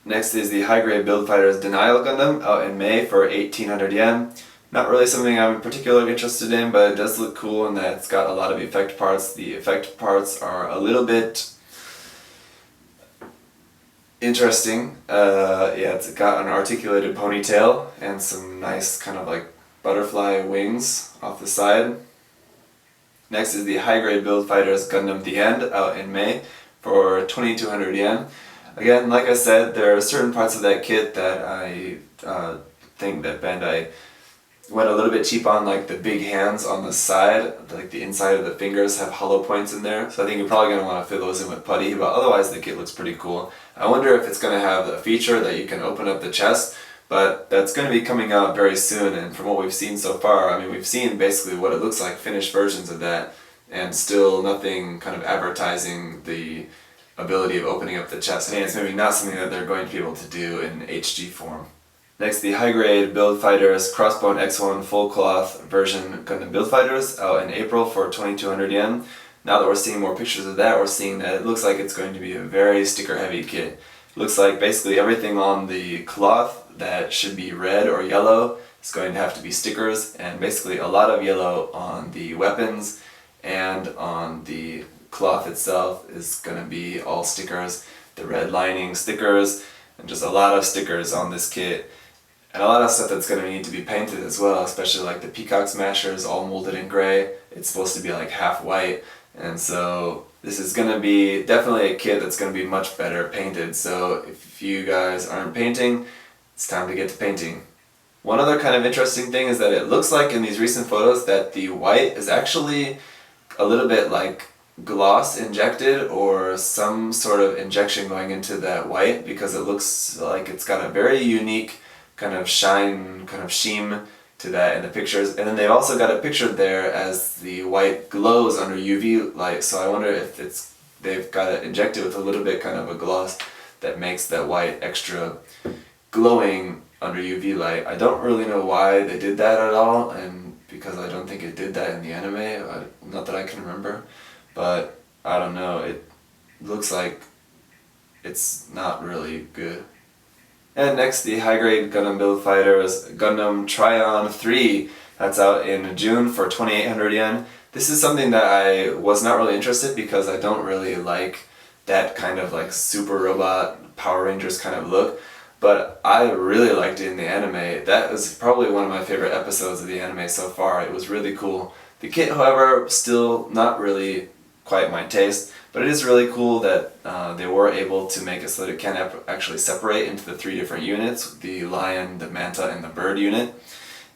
Next is the High Grade Build Fighters Denial Gundam, out in May for 1,800 yen. Not really something I'm particularly interested in, but it does look cool in that it's got a lot of effect parts. The effect parts are a little bit interesting. Yeah, it's got an articulated ponytail and some nice kind of butterfly wings off the side. Next is the High Grade Build Fighters Gundam The End, out in May for 2,200 yen. Again, like I said, there are certain parts of that kit that I think that Bandai went a little bit cheap on, like the big hands on the side, the inside of the fingers have hollow points in there, so I think you're probably going to want to fill those in with putty, but otherwise the kit looks pretty cool. I wonder if it's going to have a feature that you can open up the chest, but that's going to be coming out very soon, and from what we've seen so far, I mean, we've seen basically what it looks like, finished versions of that, and still nothing kind of advertising the ability of opening up the chest. I mean, it's maybe not something that they're going to be able to do in HG form. Next, the High Grade Build Fighters Crossbone X1 Full Cloth version Gundam Build Fighters, out in April for 2,200 yen. Now that we're seeing more pictures of that, we're seeing that it looks like it's going to be a very sticker heavy kit. It looks like basically everything on the cloth that should be red or yellow is going to have to be stickers, and basically a lot of yellow on the weapons and on the cloth itself is going to be all stickers. The red lining stickers, and just a lot of stickers on this kit. And a lot of stuff that's going to need to be painted as well, especially like the peacock smashers all molded in gray. It's supposed to be half white. And so this is going to be definitely a kit that's going to be much better painted. So if you guys aren't painting, it's time to get to painting. One other kind of interesting thing is that it looks like in these recent photos that the white is actually a little bit like gloss injected or some sort of injection going into that white, because it looks like it's got a very unique kind of shine, kind of sheen to that in the pictures. And then they've also got it pictured there as the white glows under UV light, so I wonder if they've got it injected with a little bit kind of a gloss that makes that white extra glowing under UV light. I don't really know why they did that at all, and because I don't think it did that in the anime, not that I can remember, but I don't know, it looks like it's not really good. And next, the high-grade Gundam Build Fighters Gundam Tryon 3. That's out in June for 2,800 yen. This is something that I was not really interested because I don't really like that kind of like super robot Power Rangers kind of look. But I really liked it in the anime. That was probably one of my favorite episodes of the anime so far. It was really cool. The kit, however, still not really quite my taste, but it is really cool that they were able to make it so that it can actually separate into the 3 different units, the lion, the manta, and the bird unit.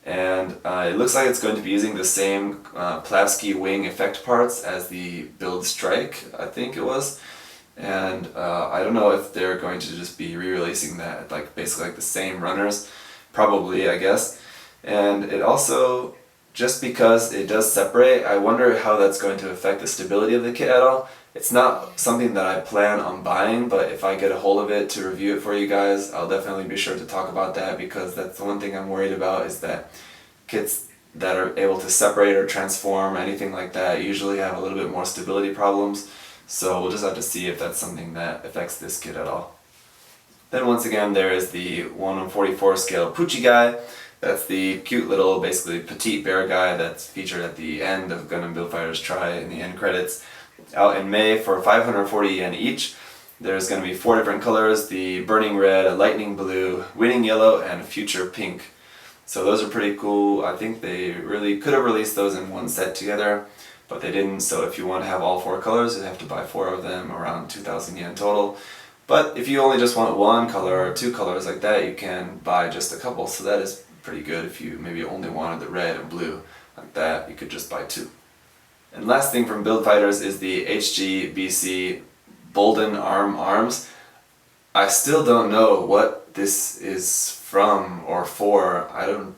And it looks like it's going to be using the same Plavsky wing effect parts as the Build Strike, I think it was. And I don't know if they're going to just be re-releasing that, like basically like the same runners, probably, I guess. And it also, just because it does separate, I wonder how that's going to affect the stability of the kit at all. It's not something that I plan on buying, but if I get a hold of it to review it for you guys, I'll definitely be sure to talk about that, because that's the one thing I'm worried about, is that kits that are able to separate or transform, anything like that, usually have a little bit more stability problems. So we'll just have to see if that's something that affects this kit at all. Then once again, there is the 1/44 scale Poochie guy. That's the cute little, basically petite bear guy that's featured at the end of Gundam Build Fighters Try in the end credits. Out in May for 540 yen each. There's going to be 4 different colors: the Burning Red, Lightning Blue, Winning Yellow, and Future Pink. So those are pretty cool. I think they really could have released those in one set together, but they didn't. So if you want to have all 4 colors, you'd have to buy 4 of them, around 2,000 yen total. But if you only just want 1 color or 2 colors like that, you can buy just a couple. So that is pretty good. If you maybe only wanted the red and blue like that, you could just buy 2. And last thing from Build Fighters is the HGBC Bolden Arms. I still don't know what this is from or for. I don't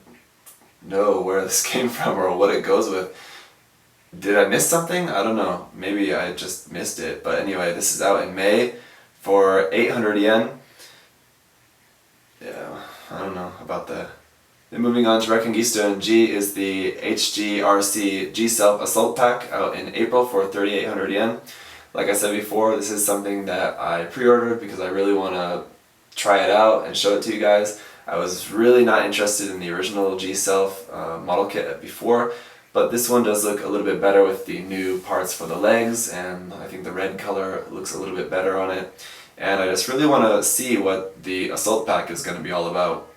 know where this came from or what it goes with. Did I miss something? I don't know. Maybe I just missed it. But anyway, this is out in May for 800 yen. Yeah, I don't know about that. Then moving on to Reconquista and G is the HGRC G-Self Assault Pack, out in April for 3,800 yen. Like I said before, this is something that I pre-ordered because I really want to try it out and show it to you guys. I was really not interested in the original G-Self model kit before, but this one does look a little bit better with the new parts for the legs, and I think the red color looks a little bit better on it. And I just really want to see what the Assault Pack is going to be all about.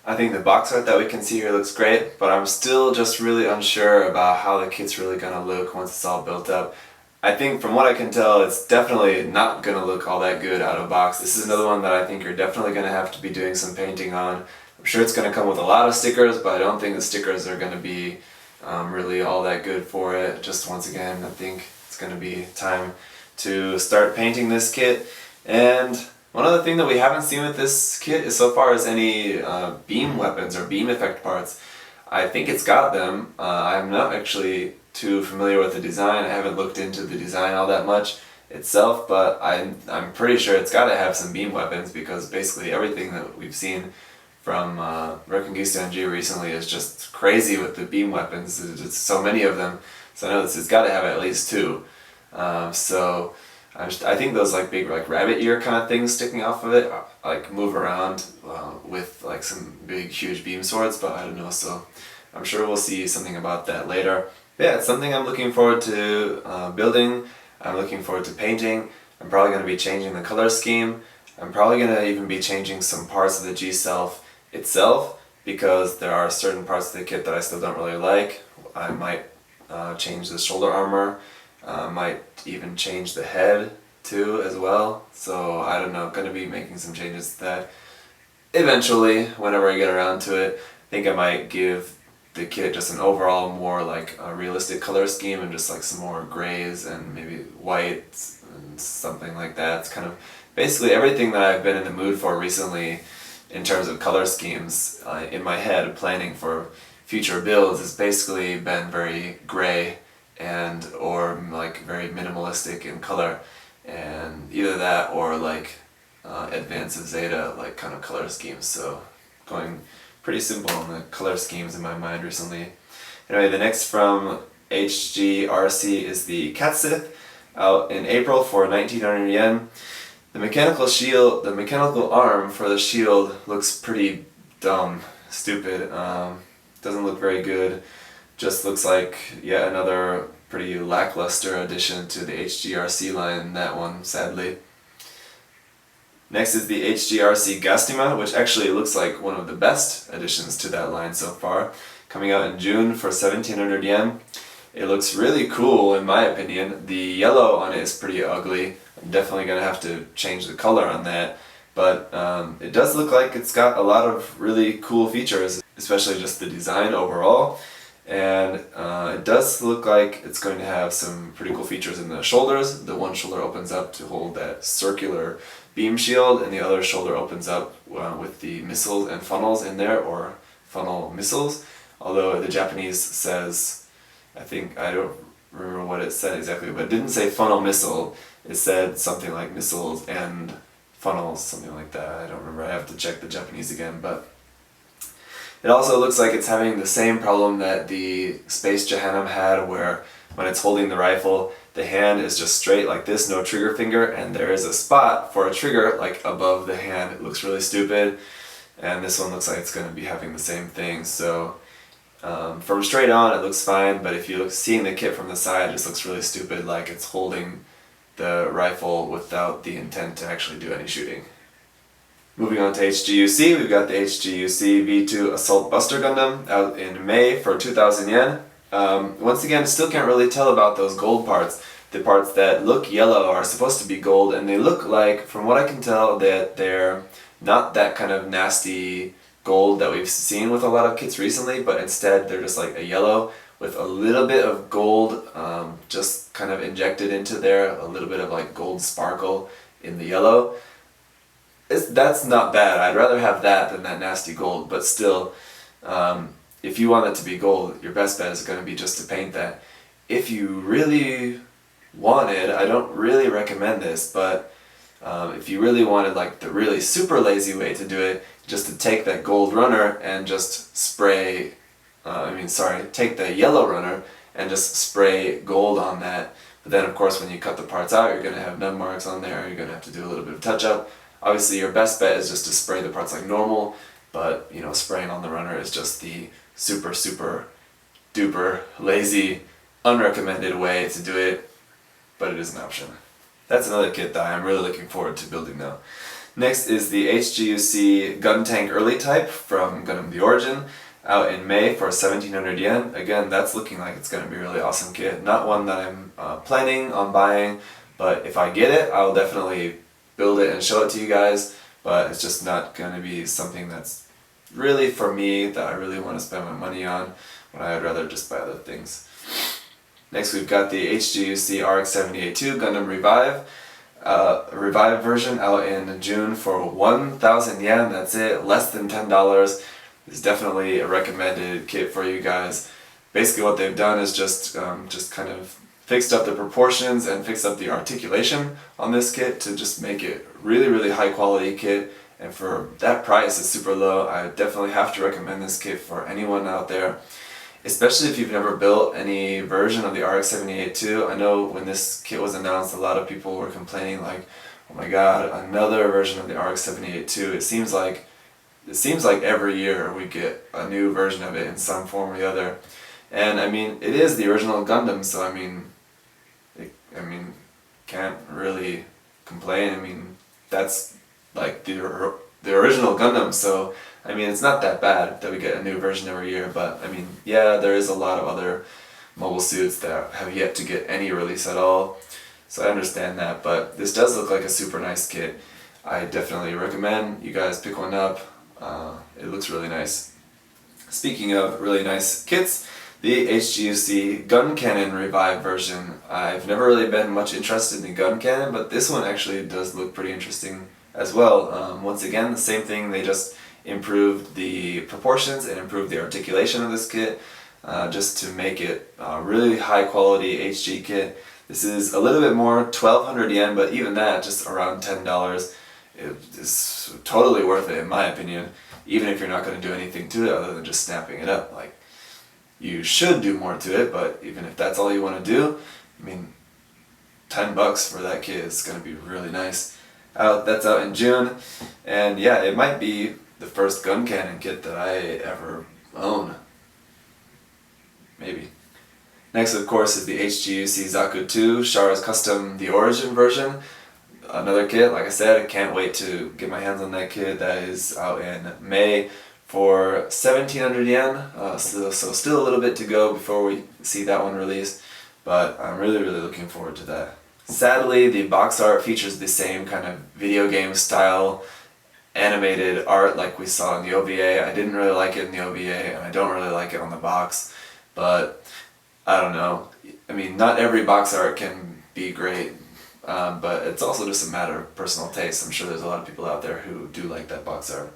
I think the box art that we can see here looks great, but I'm still just really unsure about how the kit's really going to look once it's all built up. I think from what I can tell, it's definitely not going to look all that good out of box. This is another one that I think you're definitely going to have to be doing some painting on. I'm sure it's going to come with a lot of stickers, but I don't think the stickers are going to be really all that good for it. Just once again, I think it's going to be time to start painting this kit. And one other thing that we haven't seen with this kit is so far as any beam weapons or beam effect parts. I think it's got them. I'm not actually too familiar with the design. I haven't looked into the design all that much itself, but I'm pretty sure it's got to have some beam weapons, because basically everything that we've seen from Reconquista and G recently is just crazy with the beam weapons. There's just so many of them. So I know it's got to have at least 2. So I think those like big like rabbit ear kind of things sticking off of it like move around with like some big huge beam swords, but I don't know, so I'm sure we'll see something about that later. But yeah, it's something I'm looking forward to building. I'm looking forward to painting. I'm probably going to be changing the color scheme. I'm probably going to even be changing some parts of the G-Self itself, because there are certain parts of the kit that I still don't really like. I might change the shoulder armor. Might even change the head too as well. So I don't know, gonna be making some changes to that eventually whenever I get around to it. I think I might give the kit just an overall more like a realistic color scheme and just like some more grays and maybe whites and something like that. It's kind of basically everything that I've been in the mood for recently in terms of color schemes in my head planning for future builds has basically been very gray and or like very minimalistic in color, and either that or like advanced Zeta like kind of color schemes. So going pretty simple on the color schemes in my mind recently. Anyway, the next from HGRC is the Katsith, out in April for 1900 yen. The mechanical arm for the shield looks pretty dumb, stupid. Doesn't look very good. Just looks like yet another pretty lackluster addition to the HGRC line, that one, sadly. Next is the HGRC Gastima, which actually looks like one of the best additions to that line so far. Coming out in June for 1700 yen. It looks really cool in my opinion. The yellow on it is pretty ugly. I'm definitely going to have to change the color on that. But it does look like it's got a lot of really cool features, especially just the design overall. And it does look like it's going to have some pretty cool features in the shoulders. The one shoulder opens up to hold that circular beam shield, and the other shoulder opens up with the missiles and funnels in there, or funnel missiles. Although the Japanese says, I don't remember what it said exactly, but it didn't say funnel missile. It said something like missiles and funnels, something like that. I don't remember. I have to check the Japanese again, but it also looks like it's having the same problem that the Space Jahannam had, where when it's holding the rifle, the hand is just straight like this, no trigger finger, and there is a spot for a trigger like above the hand. It looks really stupid, and this one looks like it's going to be having the same thing. So from straight on it looks fine, but if you look seeing the kit from the side, it just looks really stupid, like it's holding the rifle without the intent to actually do any shooting. Moving on to HGUC, we've got the HGUC V2 Assault Buster Gundam out in May for 2,000 yen. Once again, still can't really tell about those gold parts. The parts that look yellow are supposed to be gold, and they look like, from what I can tell, that they're not that kind of nasty gold that we've seen with a lot of kits recently, but instead they're just like a yellow with a little bit of gold just kind of injected into there, a little bit of like gold sparkle in the yellow. That's not bad. I'd rather have that than that nasty gold, but still, if you want it to be gold, your best bet is going to be just to paint that. If you really wanted, I don't really recommend this, but if you really wanted like the really super lazy way to do it, just to take that gold runner and just spray, take the yellow runner and just spray gold on that. But then of course when you cut the parts out, you're going to have nub marks on there, you're going to have to do a little bit of touch up. Obviously your best bet is just to spray the parts like normal, but spraying on the runner is just the super duper lazy, unrecommended way to do it, but it is an option. That's another kit that I'm really looking forward to building though. Next is the HGUC Gun Tank Early Type from Gundam The Origin, out in May for 1,700 yen. Again, that's looking like it's going to be a really awesome kit. Not one that I'm planning on buying, but if I get it, I'll definitely build it and show it to you guys, but it's just not going to be something that's really for me that I really want to spend my money on, when I would rather just buy other things. Next we've got the HGUC RX-78-2 Gundam Revive, a Revive version out in June for 1,000 yen, that's it, less than $10. It's definitely a recommended kit for you guys. Basically what they've done is just kind of fixed up the proportions and fixed up the articulation on this kit to just make it really high quality kit, and for that price it's super low. I definitely have to recommend this kit for anyone out there, especially if you've never built any version of the RX-78-2. I know when this kit was announced, a lot of people were complaining like, oh my god, another version of the RX-78-2. It seems like every year we get a new version of it in some form or the other. And I mean, it is the original Gundam, so I mean, can't really complain. I mean, that's like the original Gundam, so I mean, it's not that bad that we get a new version every year. But I mean, yeah, there is a lot of other mobile suits that have yet to get any release at all. So I understand that, but this does look like a super nice kit. I definitely recommend you guys pick one up. It looks really nice. Speaking of really nice kits, the HGUC Gun Cannon Revive version. I've never really been much interested in the gun cannon, but this one actually does look pretty interesting as well. Once again, the same thing, they just improved the proportions and improved the articulation of this kit just to make it a really high quality HG kit. This is a little bit more, 1,200 yen, but even that, just around $10. It is totally worth it in my opinion, even if you're not going to do anything to it other than just snapping it up. Like, you should do more to it, but even if that's all you want to do, I mean, $10 for that kit is going to be really nice. That's out in June, and yeah, it might be the first gun cannon kit that I ever own. Maybe. Next, of course, is the HGUC Zaku 2 Shara's Custom The Origin version. Another kit, like I said, I can't wait to get my hands on that kit. That is out in May for 1,700 yen. So still a little bit to go before we see that one released, but I'm really looking forward to that. Sadly, the box art features the same kind of video game style animated art like we saw in the OVA. I didn't really like it in the OVA, and I don't really like it on the box, but I don't know. I mean, not every box art can be great, but it's also just a matter of personal taste. I'm sure there's a lot of people out there who do like that box art.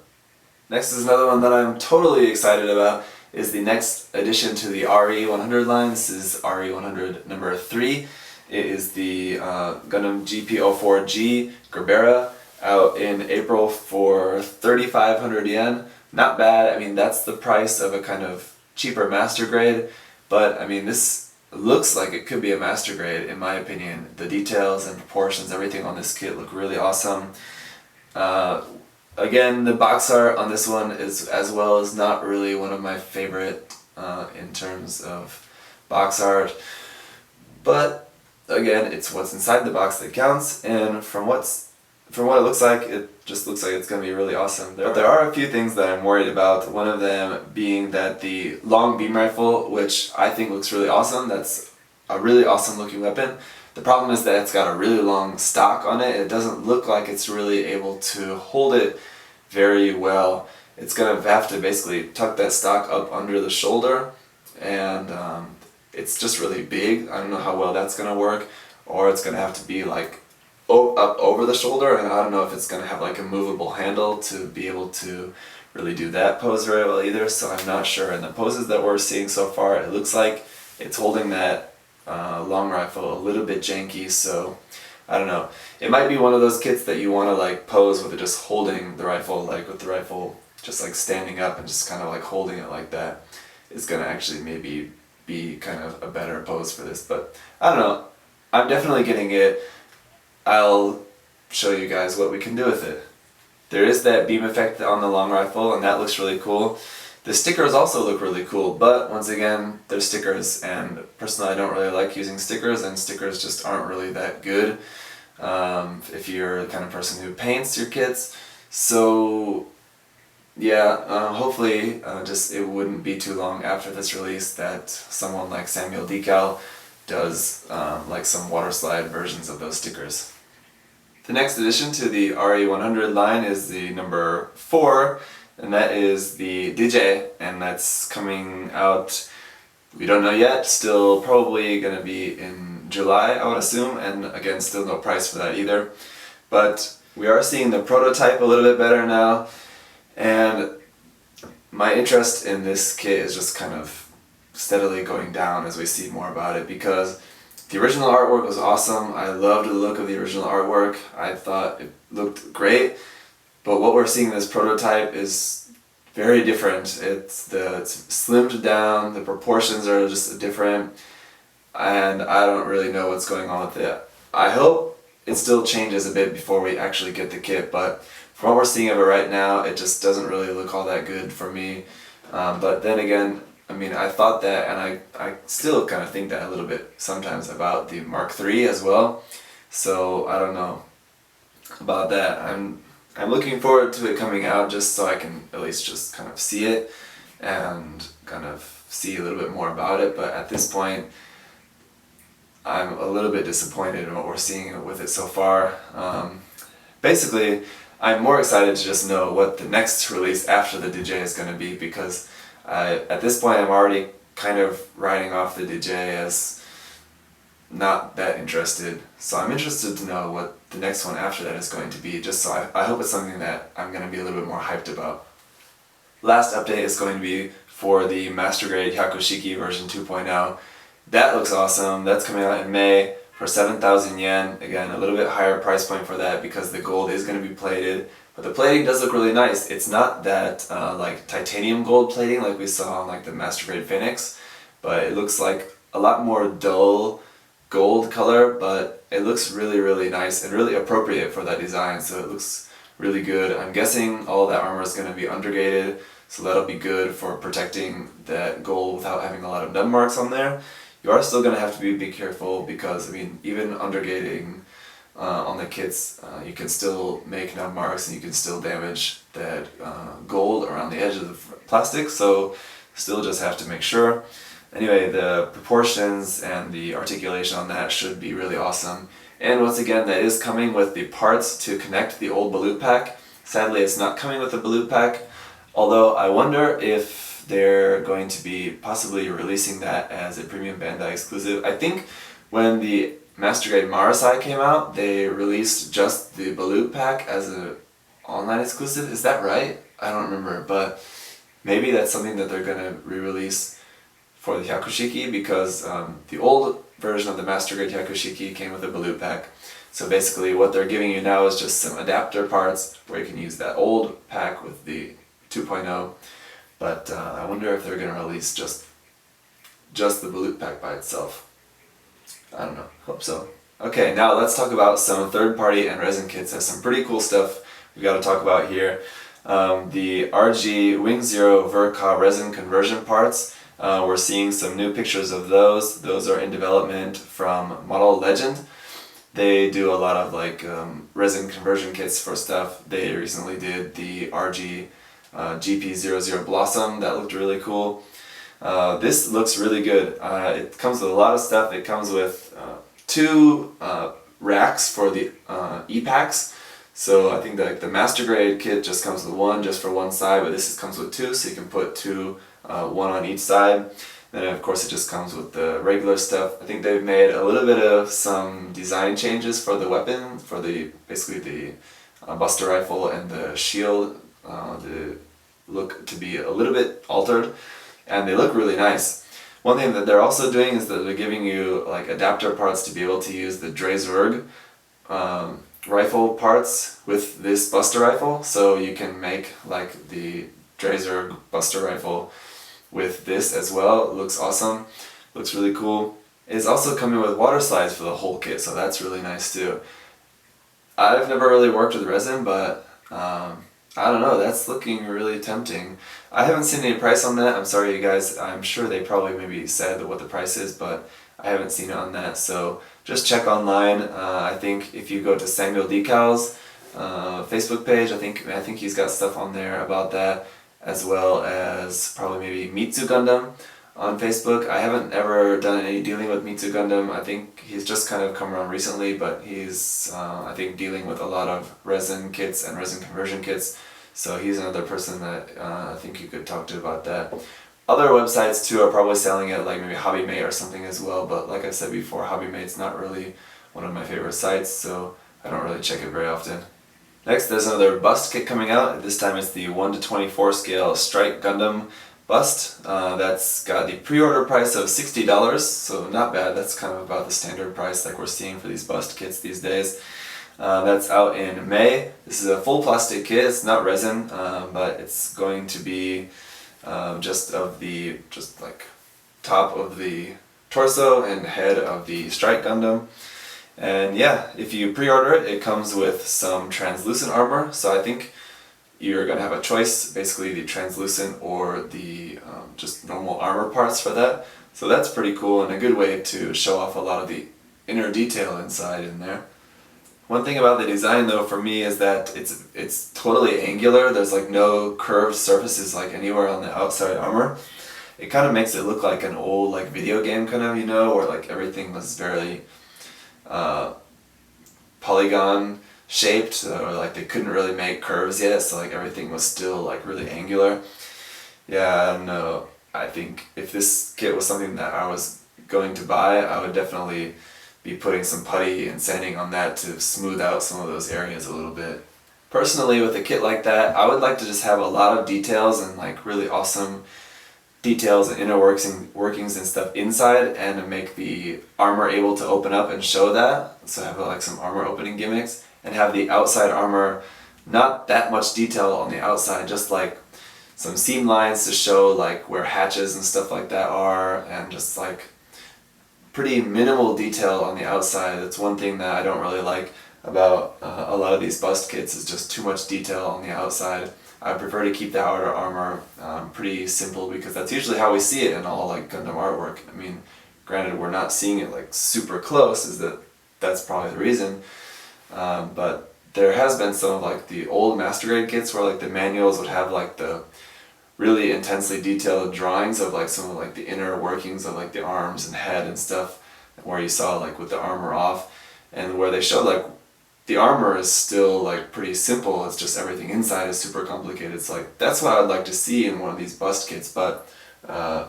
Next is another one that I'm totally excited about, is the next addition to the RE100 line. This is RE100 number 3. It is the Gundam GP04G Gerbera, out in April for 3,500 yen. Not bad. I mean, that's the price of a kind of cheaper master grade, but I mean, this looks like it could be a master grade in my opinion. The details and proportions, everything on this kit look really awesome. Again, the box art on this one is not really one of my favorite in terms of box art, but again, it's what's inside the box that counts, and from what it looks like, it just looks like it's going to be really awesome. But there are a few things that I'm worried about, one of them being that the long beam rifle, which I think looks really awesome, that's a really awesome looking weapon. The problem is that it's got a really long stock on it. It doesn't look like it's really able to hold it very well. It's going to have to basically tuck that stock up under the shoulder, and it's just really big. I don't know how well that's going to work, or it's going to have to be like up over the shoulder, and I don't know if it's going to have like a movable handle to be able to really do that pose very well either, so I'm not sure. In the poses that we're seeing so far, it looks like it's holding that long rifle a little bit janky, so I don't know. It might be one of those kits that you want to like pose with it just holding the rifle, like with the rifle just like standing up and just kind of like holding it like that is going to actually maybe be kind of a better pose for this, but I don't know. I'm definitely getting it. I'll show you guys what we can do with it. There is that beam effect on the long rifle, and that looks really cool. The stickers also look really cool, but once again, they're stickers, and personally I don't really like using stickers, and stickers just aren't really that good if you're the kind of person who paints your kits. So yeah, hopefully just it wouldn't be too long after this release that someone like Samuel Decal does like some water slide versions of those stickers. The next addition to the RE100 line is the number 4, and that is the DJ, and that's coming out, we don't know yet, still probably going to be in July, I would assume, and again, still no price for that either. But we are seeing the prototype a little bit better now, and my interest in this kit is just kind of steadily going down as we see more about it, because the original artwork was awesome. I loved the look of the original artwork. I thought it looked great, but what we're seeing in this prototype is very different. It's slimmed down, the proportions are just different, and I don't really know what's going on with it. I hope it still changes a bit before we actually get the kit, but from what we're seeing of it right now, it just doesn't really look all that good for me. But then again, I mean, I thought that, and I still kind of think that a little bit sometimes about the Mark III as well. So I don't know about that. I'm looking forward to it coming out just so I can at least just kind of see it and kind of see a little bit more about it, but at this point I'm a little bit disappointed in what we're seeing with it so far. Basically, I'm more excited to just know what the next release after the DJ is going to be, because at this point I'm already kind of writing off the DJ as not that interested. So I'm interested to know what the next one after that is going to be, just so I hope it's something that I'm going to be a little bit more hyped about. Last update is going to be for the Master Grade Hyakushiki version 2.0. That looks awesome. That's coming out in May for 7,000 yen. Again, a little bit higher price point for that because the gold is going to be plated. But the plating does look really nice. It's not that like titanium gold plating like we saw on like the Master Grade Phoenix, but it looks like a lot more dull gold color, but it looks really, really nice and really appropriate for that design, so it looks really good. I'm guessing all that armor is going to be undergated, so that'll be good for protecting that gold without having a lot of nub marks on there. You are still going to have to be careful because, I mean, even undergating on the kits, you can still make nub marks and you can still damage that gold around the edge of the plastic, so still just have to make sure. Anyway, the proportions and the articulation on that should be really awesome. And once again, that is coming with the parts to connect the old balut pack. Sadly, it's not coming with the balut pack, although I wonder if they're going to be possibly releasing that as a premium Bandai exclusive. I think when the Master Grade Marasai came out, they released just the balut pack as an online exclusive. Is that right? I don't remember, but maybe that's something that they're going to re-release for the Hyakushiki, because the old version of the Master Grade Hyakushiki came with a balut pack. So basically what they're giving you now is just some adapter parts where you can use that old pack with the 2.0, but I wonder if they're going to release just the balut pack by itself. I don't know, hope so. Okay, now let's talk about some third-party and resin kits. There's some pretty cool stuff we've got to talk about here. The RG Wing Zero Verka resin conversion parts. We're seeing some new pictures of those. Those are in development from Model Legend. They do a lot of like resin conversion kits for stuff. They recently did the RG GP00 Blossom. That looked really cool. This looks really good. It comes with a lot of stuff. It comes with two racks for the E-packs. So I think that the Master Grade kit just comes with one, just for one side, but this comes with two, so you can put two, one on each side. Then of course it just comes with the regular stuff. I think they've made a little bit of some design changes for the weapon, for the basically the Buster Rifle and the shield. They look to be a little bit altered, and they look really nice. One thing that they're also doing is that they're giving you like adapter parts to be able to use the Drezurg rifle parts with this Buster Rifle, so you can make like the Drezurg Buster Rifle with this as well. It looks awesome, looks really cool. It's also coming with water slides for the whole kit, so that's really nice too. I've never really worked with resin, but I don't know, that's looking really tempting. I haven't seen any price on that. I'm sorry you guys, I'm sure they probably maybe said what the price is, but I haven't seen it on that, so just check online. I think if you go to Samuel Decal's Facebook page, I think he's got stuff on there about that, as well as probably maybe Mitsu Gundam on Facebook. I haven't ever done any dealing with Mitsu Gundam. I think he's just kind of come around recently, but he's I think dealing with a lot of resin kits and resin conversion kits, so he's another person that I think you could talk to about that. Other websites too are probably selling it, like maybe HobbyMate or something as well, but like I said before, HobbyMate's not really one of my favorite sites, so I don't really check it very often. Next, there's another bust kit coming out. This time it's the 1:24 scale Strike Gundam bust. That's got the pre-order price of $60, so not bad. That's kind of about the standard price like we're seeing for these bust kits these days. That's out in May. This is a full plastic kit. It's not resin, but it's going to be just like top of the torso and head of the Strike Gundam. And yeah, if you pre-order it, it comes with some translucent armor, so I think you're going to have a choice, basically the translucent or the just normal armor parts for that. So that's pretty cool and a good way to show off a lot of the inner detail inside in there. One thing about the design though for me is that it's totally angular. There's like no curved surfaces like anywhere on the outside armor. it kind of makes it look like an old like video game kind of, you know, where like everything was very polygon shaped, or like they couldn't really make curves yet, so like everything was still like really angular. Yeah, I don't know. I think if this kit was something that I was going to buy, I would definitely be putting some putty and sanding on that to smooth out some of those areas a little bit. Personally, with a kit like that, I would like to just have a lot of details and like really awesome details and inner workings and stuff inside, and to make the armor able to open up and show that. So have like some armor opening gimmicks, and have the outside armor not that much detail on the outside, just like some seam lines to show like where hatches and stuff like that are, and just like pretty minimal detail on the outside. That's one thing that I don't really like about a lot of these bust kits, is just too much detail on the outside. I prefer to keep the outer armor pretty simple, because that's usually how we see it in all like Gundam artwork. I mean, granted we're not seeing it like super close, that's probably the reason, but there has been some of like the old master grade kits where like the manuals would have like the really intensely detailed drawings of like some of like the inner workings of like the arms and head and stuff, where you saw like with the armor off, and where they showed like the armor is still like pretty simple, it's just everything inside is super complicated. It's like, that's what I'd like to see in one of these bust kits, but a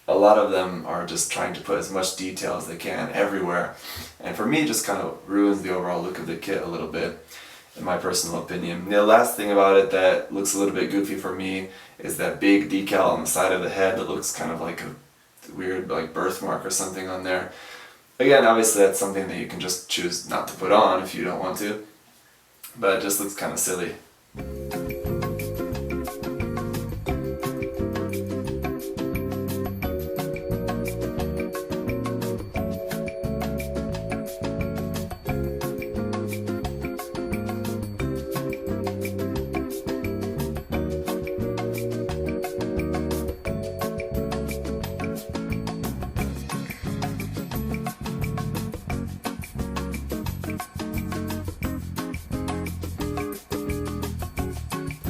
lot of them are just trying to put as much detail as they can everywhere, and for me it just kind of ruins the overall look of the kit a little bit, in my personal opinion. The last thing about it that looks a little bit goofy for me is that big decal on the side of the head that looks kind of like a weird like birthmark or something on there. Again, obviously that's something that you can just choose not to put on if you don't want to, but it just looks kind of silly.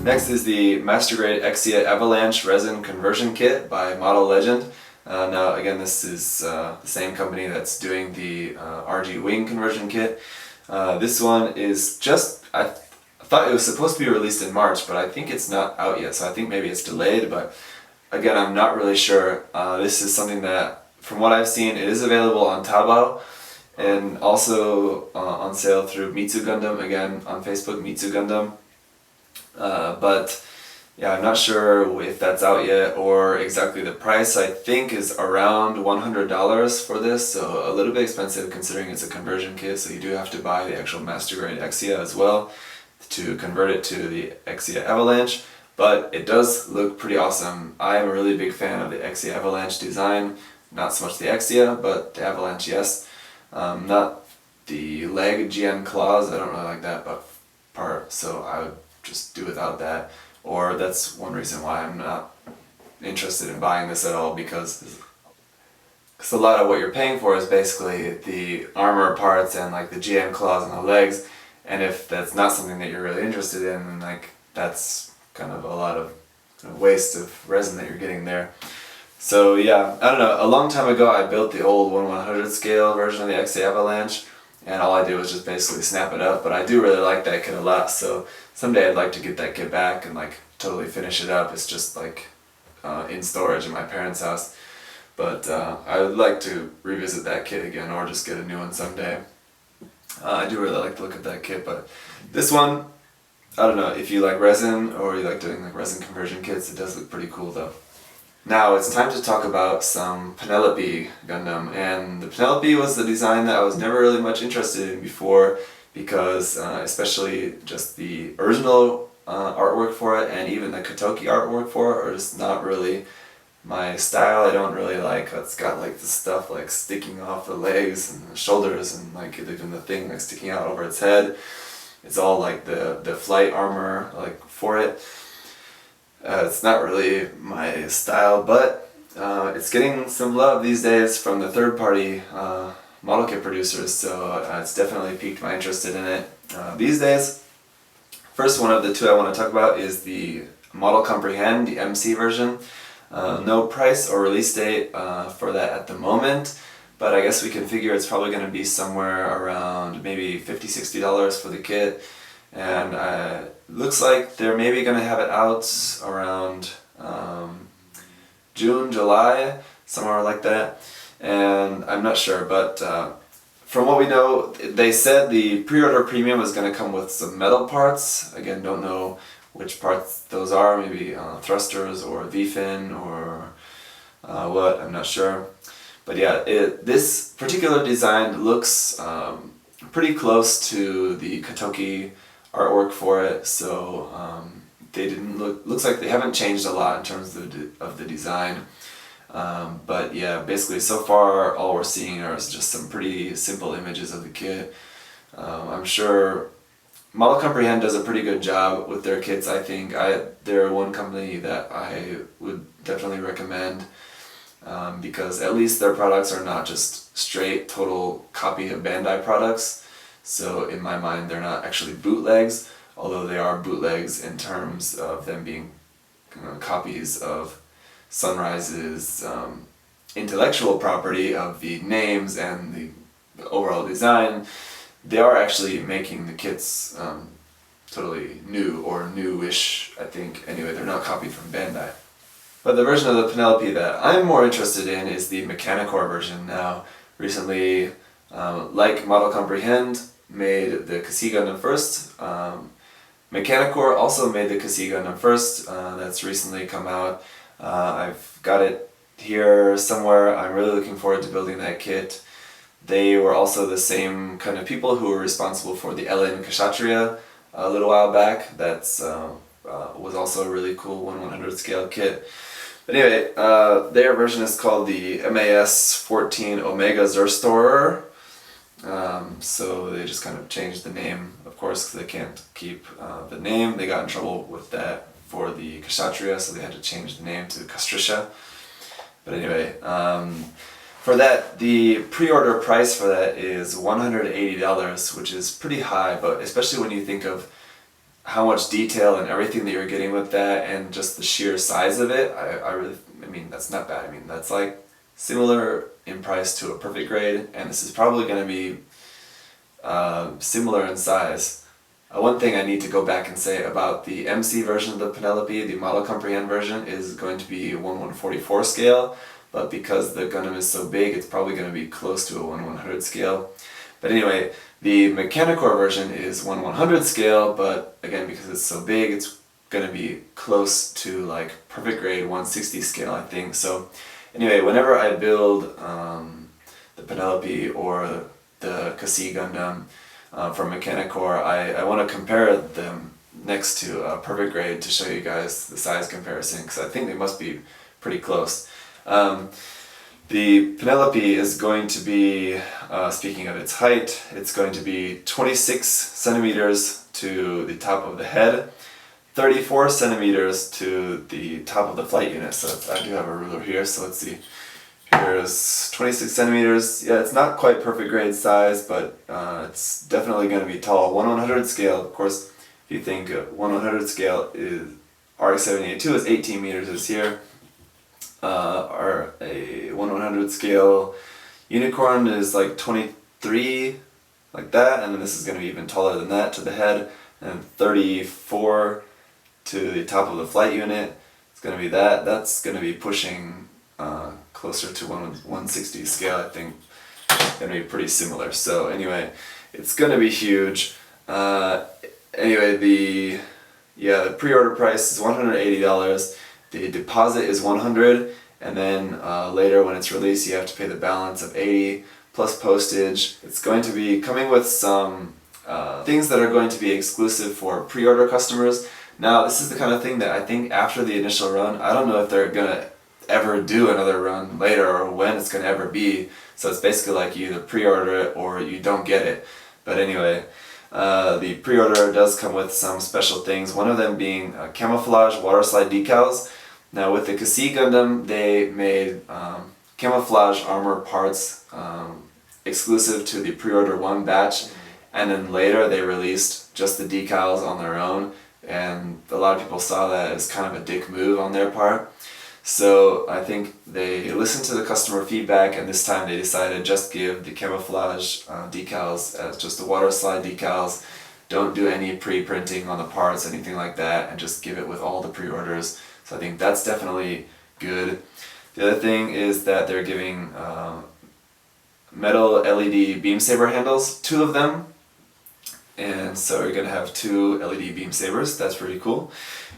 Next is the Master Grade Exia Avalanche Resin Conversion Kit by Model Legend. Now again, this is the same company that's doing the RG Wing Conversion Kit. This one is just, I thought it was supposed to be released in March, but I think it's not out yet, so I think maybe it's delayed, but again, I'm not really sure. This is something that, from what I've seen, it is available on Taobao, and also on sale through Mitsu Gundam, again on Facebook, Mitsu Gundam. But yeah, I'm not sure if that's out yet or exactly the price. I think is around $100 for this, so a little bit expensive considering it's a conversion kit, so you do have to buy the actual Master Grade Exia as well to convert it to the Exia Avalanche, but it does look pretty awesome. I am a really big fan of the Exia Avalanche design, not so much the Exia, but the Avalanche, yes. Not the leg GN claws, I don't really like that part, so I would just do without that. Or that's one reason why I'm not interested in buying this at all, because a lot of what you're paying for is basically the armor parts and like the GN claws and the legs, and if that's not something that you're really interested in, then like that's kind of a lot of waste of resin that you're getting there. So yeah, I don't know, a long time ago I built the old 1/100 scale version of the Exia Avalanche, and all I did was just basically snap it up, but I do really like that kit a lot, so someday I'd like to get that kit back and like totally finish it up. It's just like in storage in my parents' house, but I would like to revisit that kit again, or just get a new one someday. I do really like the look of that kit, but this one, I don't know, if you like resin or you like doing like resin conversion kits, it does look pretty cool though. Now it's time to talk about some Penelope Gundam, and the Penelope was the design that I was never really much interested in before, because especially just the original artwork for it and even the Kotoki artwork for it are just not really my style. I don't really like, it's got like the stuff like sticking off the legs and the shoulders, and like even the thing like sticking out over its head. It's all like the flight armor like for it. It's not really my style, but it's getting some love these days from the third-party model kit producers, so it's definitely piqued my interest in it these days. First one of the two I want to talk about is the Model Comprehend, the MC version. No price or release date for that at the moment, but I guess we can figure it's probably going to be somewhere around maybe $50-$60 for the kit. And looks like they're maybe going to have it out around June, July, somewhere like that. And I'm not sure, but from what we know, they said the pre-order premium is going to come with some metal parts. Again, don't know which parts those are, maybe thrusters or V-fin or what, I'm not sure. But yeah, this particular design looks pretty close to the Katoki artwork for it, so they didn't looks like they haven't changed a lot in terms of the design. But yeah, basically so far all we're seeing are just some pretty simple images of the kit. I'm sure Model Comprehend does a pretty good job with their kits, I think. They're one company that I would definitely recommend because at least their products are not just straight total copy of Bandai products. So in my mind they're not actually bootlegs, although they are bootlegs in terms of them being copies of Sunrise's intellectual property of the names and the overall design. They are actually making the kits totally new or newish, I think. Anyway, they're not copied from Bandai. But the version of the Penelope that I'm more interested in is the Mechanicore version. Now, recently, like Model Comprehend made the Kasi Gundam first, Mechanicore also made the Kasi Gundam first. That's recently come out. I've got it here somewhere. I'm really looking forward to building that kit. They were also the same kind of people who were responsible for the LN Kshatriya a little while back. That's was also a really cool 1/100 scale kit. But anyway, their version is called the MAS 14 Omega Zerstorer. So they just kind of changed the name, of course, because they can't keep the name. They got in trouble with that for the Kshatriya, so they had to change the name to Kastrisha. But anyway, for that, the pre-order price for that is $180, which is pretty high, but especially when you think of how much detail and everything that you're getting with that and just the sheer size of it, I mean, that's not bad. I mean, that's like similar in price to a perfect grade, and this is probably going to be similar in size. One thing I need to go back and say about the MC version of the Penelope, the Model Comprehend version, is going to be 1/144 scale, but because the Gundam is so big, it's probably going to be close to a 1/100 scale. But anyway, the Mechanicore version is 1/100 scale, but again, because it's so big, it's going to be close to like perfect grade 160 scale, I think. So anyway, whenever I build the Penelope or the Kasi Gundam from Mechanicore, I want to compare them next to a perfect grade to show you guys the size comparison, because I think they must be pretty close. The Penelope is going to be, speaking of its height, it's going to be 26 centimeters to the top of the head, 34 centimeters to the top of the flight unit. So I do have a ruler here, so let's see. Here's 26 centimeters. Yeah, it's not quite perfect grade size, but it's definitely going to be tall. 1/100 scale, of course, if you think 1/100 scale is RX-78-2 is 18 meters is here. Or a 1/100 scale unicorn is like 23, like that, and then this is going to be even taller than that to the head, and 34 to the top of the flight unit. It's going to be that. That's going to be pushing closer to 160 scale, I think. It's going to be pretty similar. So anyway, it's going to be huge. Anyway, the pre-order price is $180. The deposit is $100, and then later when it's released you have to pay the balance of $80 plus postage. It's going to be coming with some things that are going to be exclusive for pre-order customers. Now this is the kind of thing that I think after the initial run, I don't know if they're going to ever do another run later or when it's going to ever be. So it's basically like you either pre-order it or you don't get it. But anyway, the pre-order does come with some special things, one of them being camouflage water slide decals. Now with the Kasi Gundam, they made camouflage armor parts exclusive to the pre-order 1 batch, and then later they released just the decals on their own, and a lot of people saw that as kind of a dick move on their part. So I think they listened to the customer feedback, and this time they decided just give the camouflage decals as just the water slide decals. Don't do any pre-printing on the parts, anything like that, and just give it with all the pre-orders. So I think that's definitely good. The other thing is that they're giving metal LED beam saber handles, 2 of them. And so you're going to have 2 LED beam sabers. That's pretty cool.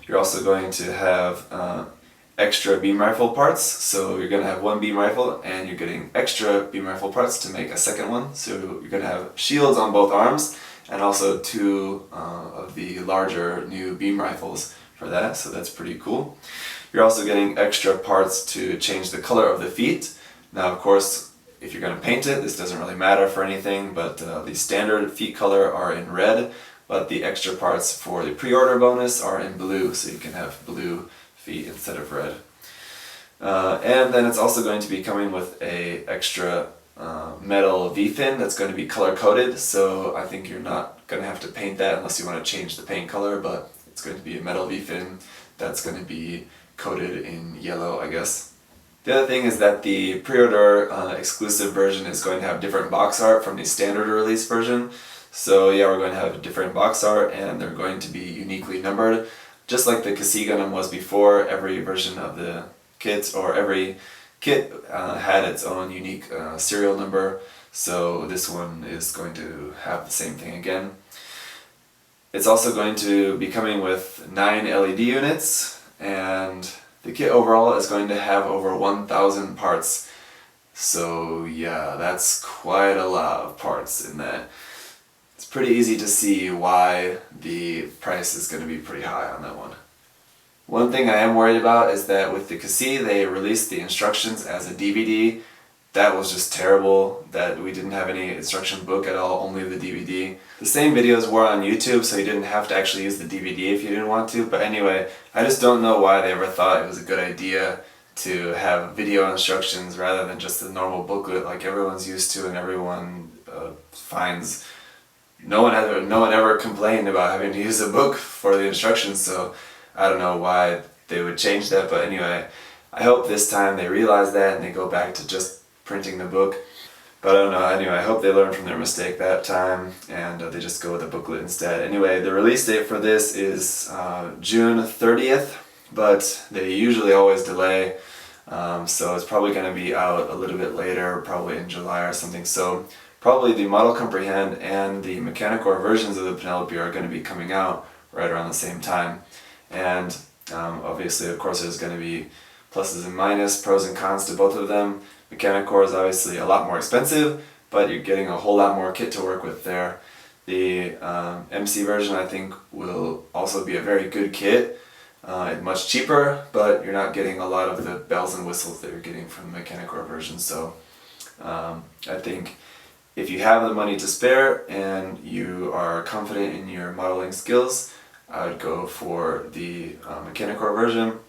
You're also going to have extra beam rifle parts. So you're going to have 1 beam rifle, and you're getting extra beam rifle parts to make a second one. So you're going to have shields on both arms, and also 2 of the larger new beam rifles for that. So that's pretty cool. You're also getting extra parts to change the color of the feet. Now, of course, if you're going to paint it, this doesn't really matter for anything, but the standard feet color are in red, but the extra parts for the pre-order bonus are in blue, so you can have blue feet instead of red. And then it's also going to be coming with a extra metal V-fin that's going to be color-coded, so I think you're not going to have to paint that unless you want to change the paint color, but it's going to be a metal V-fin that's going to be coated in yellow, I guess. The other thing is that the pre-order exclusive version is going to have different box art from the standard release version. So yeah, we're going to have different box art, and they're going to be uniquely numbered. Just like the Kasi Gundam was before, every version of the kit, or every kit had its own unique serial number. So this one is going to have the same thing again. It's also going to be coming with 9 LED units, and the kit overall is going to have over 1,000 parts. So yeah, that's quite a lot of parts in that. It's pretty easy to see why the price is going to be pretty high on that one. One thing I am worried about is that with the Kasi, they released the instructions as a DVD. That was just terrible, that we didn't have any instruction book at all, only the DVD. The same videos were on YouTube, so you didn't have to actually use the DVD if you didn't want to, but anyway, I just don't know why they ever thought it was a good idea to have video instructions rather than just the normal booklet like everyone's used to and everyone finds. No one ever complained about having to use a book for the instructions, so I don't know why they would change that, but anyway, I hope this time they realize that and they go back to just printing the book. But I don't know, anyway, I hope they learn from their mistake that time and they just go with the booklet instead. Anyway, the release date for this is June 30th, but they usually always delay, so it's probably going to be out a little bit later, probably in July or something. So probably the Model Comprehend and the Mechanicore versions of the Penelope are going to be coming out right around the same time. And obviously, of course, there's going to be pluses and minuses, pros and cons to both of them. Mechanicore is obviously a lot more expensive, but you're getting a whole lot more kit to work with there. The MC version, I think, will also be a very good kit. Much cheaper, but you're not getting a lot of the bells and whistles that you're getting from the Mechanicore version. So I think if you have the money to spare and you are confident in your modeling skills, I would go for the Mechanicore version.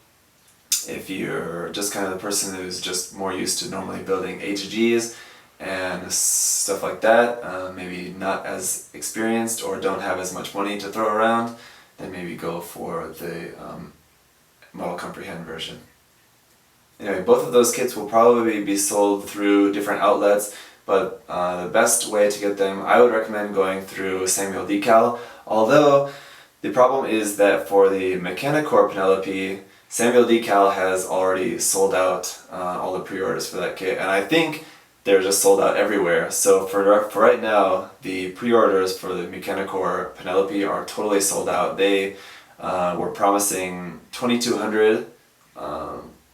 If you're just kind of the person who's just more used to normally building HGs and stuff like that, maybe not as experienced or don't have as much money to throw around, then maybe go for the Model Comprehend version. Anyway, both of those kits will probably be sold through different outlets, but the best way to get them, I would recommend going through Samuel Decal, although the problem is that for the Mechanicore Penelope, Samuel Decal has already sold out all the pre-orders for that kit, and I think they're just sold out everywhere. So for right now, the pre-orders for the Mechanicore Penelope are totally sold out. They were promising 2,200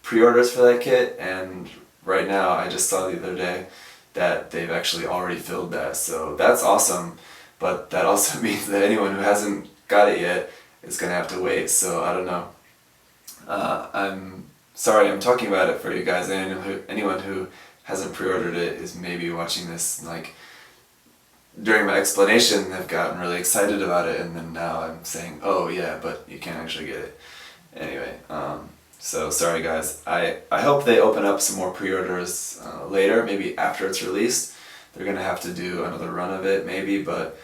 pre-orders for that kit, and right now, I just saw the other day that they've actually already filled that. So that's awesome, but that also means that anyone who hasn't got it yet is going to have to wait, so I don't know. I'm sorry I'm talking about it for you guys, and anyone who hasn't pre-ordered it is maybe watching this like during my explanation have gotten really excited about it, and then now I'm saying, oh yeah, but you can't actually get it. Anyway, so sorry guys. I hope they open up some more pre-orders later, maybe after it's released. They're gonna have to do another run of it maybe, but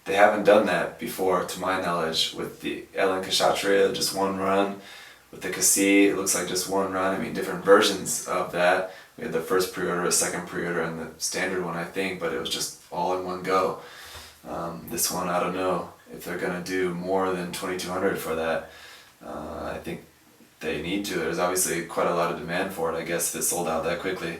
they haven't done that before to my knowledge with the Ellen Kshatriya, just one run. with the cassette, it looks like just one run. I mean, different versions of that. We had the first pre-order, a second pre-order, and the standard one, I think, but it was just all in one go. This one, I don't know if they're going to do more than 2,200 for that. I think they need to. There's obviously quite a lot of demand for it, I guess, if it sold out that quickly.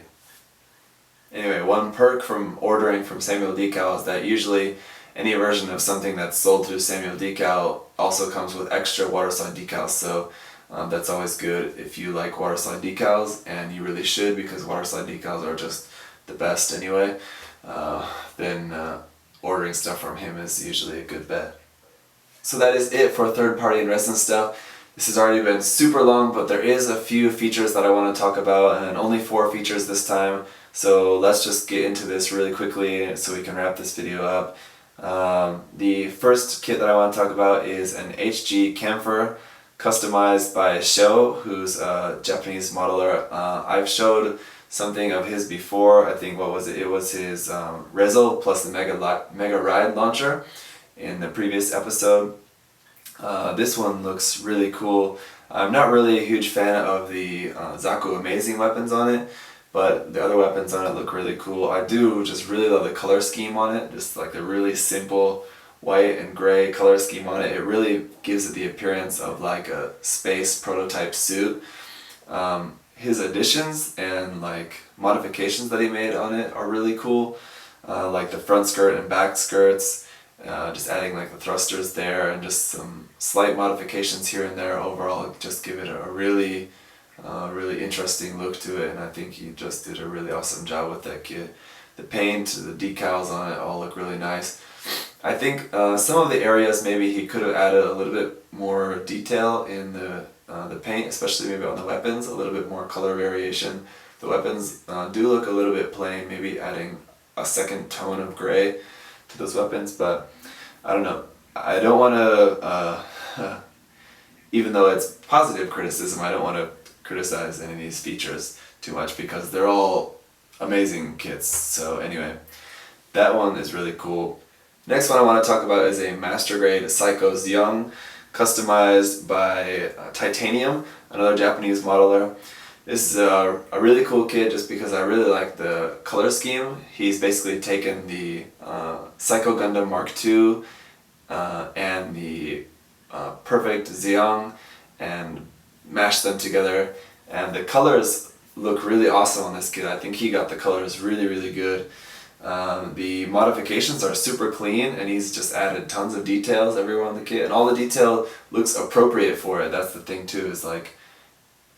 Anyway, one perk from ordering from Samuel Decal is that usually any version of something that's sold through Samuel Decal also comes with extra waterslide decals, so that's always good if you like waterslide decals, and you really should, because waterslide decals are just the best anyway. Then ordering stuff from him is usually a good bet. So that is it for third-party and resin stuff. This has already been super long, but there is a few features that I want to talk about, and only 4 features this time. So let's just get into this really quickly so we can wrap this video up. The first kit that I want to talk about is an HG camphor customized by Sho, who's a Japanese modeler. I've showed something of his before. I think, what was it? It was his Resin plus the Mega Ride launcher in the previous episode. This one looks really cool. I'm not really a huge fan of the Zaku Amazing weapons on it, but the other weapons on it look really cool. I do just really love the color scheme on it, just like the really simple white and gray color scheme on it. It really gives it the appearance of like a space prototype suit. His additions and like modifications that he made on it are really cool, like the front skirt and back skirts. Just adding like the thrusters there and just some slight modifications here and there. Overall, just give it a really interesting look to it, and I think he just did a really awesome job with that kit. The paint, the decals on it all look really nice. I think some of the areas maybe he could have added a little bit more detail in the paint, especially maybe on the weapons, a little bit more color variation. The weapons do look a little bit plain, maybe adding a second tone of gray to those weapons, but I don't know. I don't want to, even though it's positive criticism, I don't want to criticize any of these features too much because they're all amazing kits. So anyway, that one is really cool. Next one I want to talk about is a Master Grade Psycho's Young, customized by Titanium, another Japanese modeler. This is a really cool kit just because I really like the color scheme. He's basically taken the Psycho Gundam Mark II and the Perfect Zeong and mashed them together, and the colors look really awesome on this kit. I think he got the colors really good. The modifications are super clean, and he's just added tons of details everywhere on the kit, and all the detail looks appropriate for it. That's the thing too, is like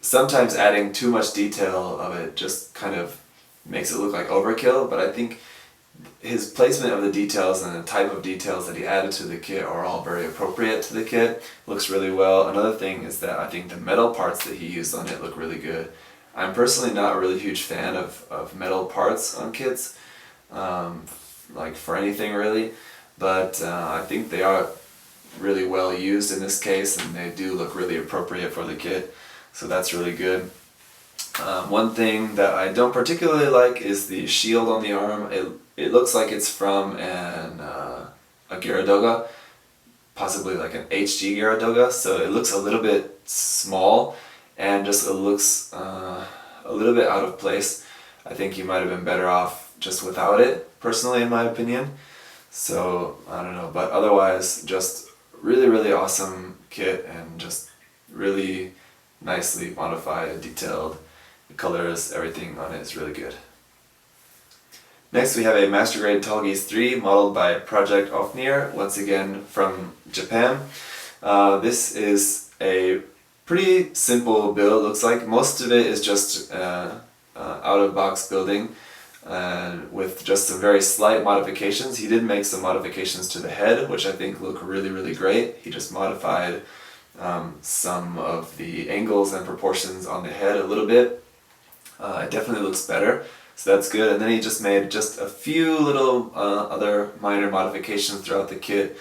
sometimes adding too much detail of it just kind of makes it look like overkill, but I think his placement of the details and the type of details that he added to the kit are all very appropriate to the kit. Looks really well. Another thing is that I think the metal parts that he used on it look really good. I'm personally not a really huge fan of metal parts on kits, like for anything really, but I think they are really well used in this case, and they do look really appropriate for the kit, so that's really good. One thing that I don't particularly like is the shield on the arm. It looks like it's from a Gyaradoga, possibly like an HG Gyaradoga, so it looks a little bit small and just it looks a little bit out of place. I think you might have been better off just without it, personally, in my opinion. So I don't know, but otherwise just really awesome kit, and just really nicely modified and detailed. The colors, everything on it is really good. Next we have a Master Grade Tallgeese 3 modeled by Project Ofnir, once again from Japan. This is a pretty simple build, looks like. Most of it is just out-of-box building, with just some very slight modifications. He did make some modifications to the head, which I think look really great. He just modified some of the angles and proportions on the head a little bit. It definitely looks better, so that's good. And then he just made just a few little other minor modifications throughout the kit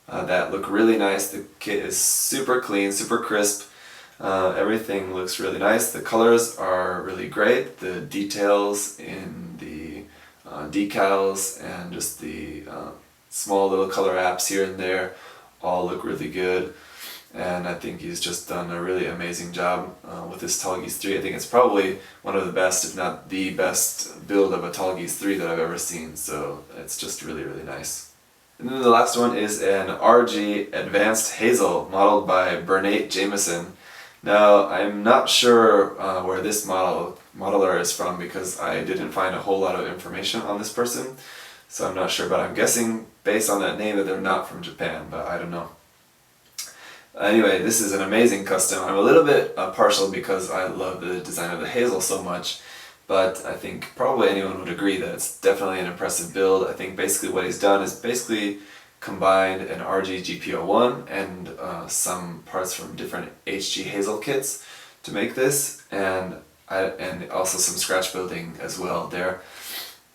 that look really nice. The kit is super clean, super crisp. Everything looks really nice. The colors are really great. The details in the decals and just the small little color apps here and there all look really good. and I think he's just done a really amazing job with this Tallgeese 3. I think it's probably one of the best, if not the best, build of a Tallgeese 3 that I've ever seen, so it's just really, really nice. And then the last one is an RG Advanced Hazel, modeled by Bernate Jameson. Now, I'm not sure where this modeler is from, because I didn't find a whole lot of information on this person, so I'm not sure, but I'm guessing based on that name that they're not from Japan, but I don't know. Anyway, this is an amazing custom. I'm a little bit partial because I love the design of the Hazel so much, but I think probably anyone would agree that it's definitely an impressive build. I think basically what he's done is basically combined an RG GP01 and some parts from different HG Hazel kits to make this, and also some scratch building as well there.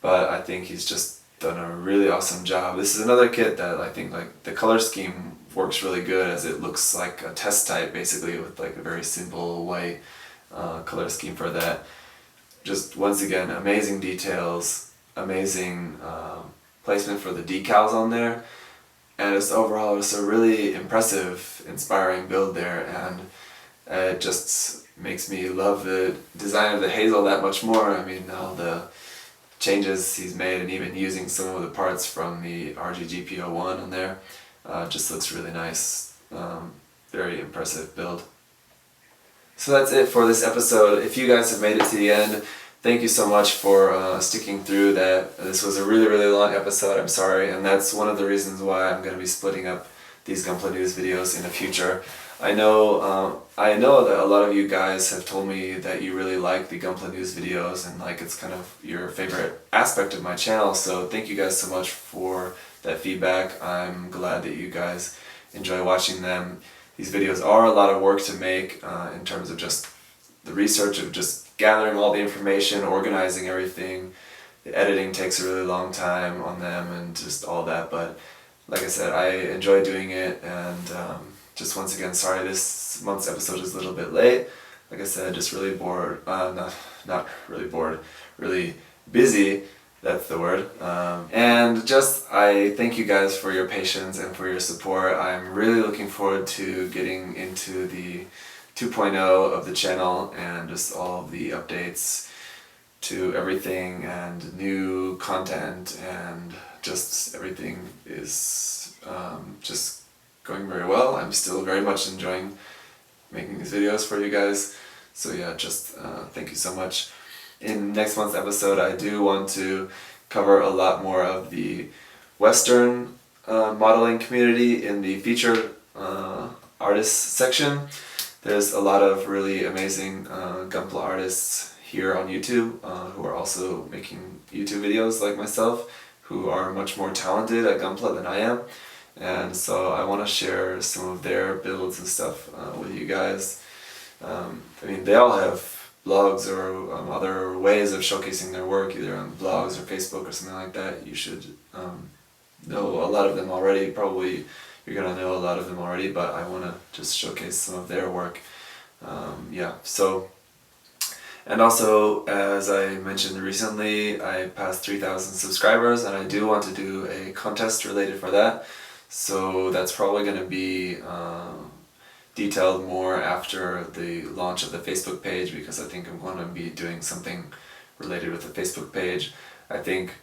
But I think he's just done a really awesome job. This is another kit that I think like the color scheme works really good, as it looks like a test type basically, with like a very simple white color scheme for that. Just once again, amazing details, amazing placement for the decals on there, and it's overall just a really impressive, inspiring build there, and it just makes me love the design of the Hazel that much more. I mean, all the changes he's made, and even using some of the parts from the RGGP01 on there, just looks really nice. Very impressive build. So that's it for this episode. If you guys have made it to the end, thank you so much for sticking through that. This was a really, really long episode, I'm sorry, and that's one of the reasons why I'm going to be splitting up these Gunpla News videos in the future. I know that a lot of you guys have told me that you really like the Gunpla News videos, and like it's kind of your favorite aspect of my channel, so thank you guys so much for that feedback. I'm glad that you guys enjoy watching them. These videos are a lot of work to make in terms of just the research of just gathering all the information, organizing everything. The editing takes a really long time on them and just all that, but like I said, I enjoy doing it, and just once again, sorry this month's episode is a little bit late. Like I said, just really bored, not really bored, really busy, that's the word. And just, I thank you guys for your patience and for your support. I'm really looking forward to getting into the 2.0 of the channel, and just all of the updates to everything and new content, and just everything is just going very well. I'm still very much enjoying making these videos for you guys. So yeah, just thank you so much. In next month's episode, I do want to cover a lot more of the Western modeling community in the featured artists section. There's a lot of really amazing Gunpla artists here on YouTube who are also making YouTube videos like myself, who are much more talented at Gunpla than I am. And so I want to share some of their builds and stuff with you guys. I mean, they all have blogs or other ways of showcasing their work, either on blogs or Facebook or something like that. You should know a lot of them already. Probably you're going to know a lot of them already, but I want to just showcase some of their work. Yeah, so, and also, as I mentioned recently, I passed 3,000 subscribers, and I do want to do a contest related for that. So that's probably going to be detailed more after the launch of the Facebook page, because I think I'm going to be doing something related with the Facebook page. I think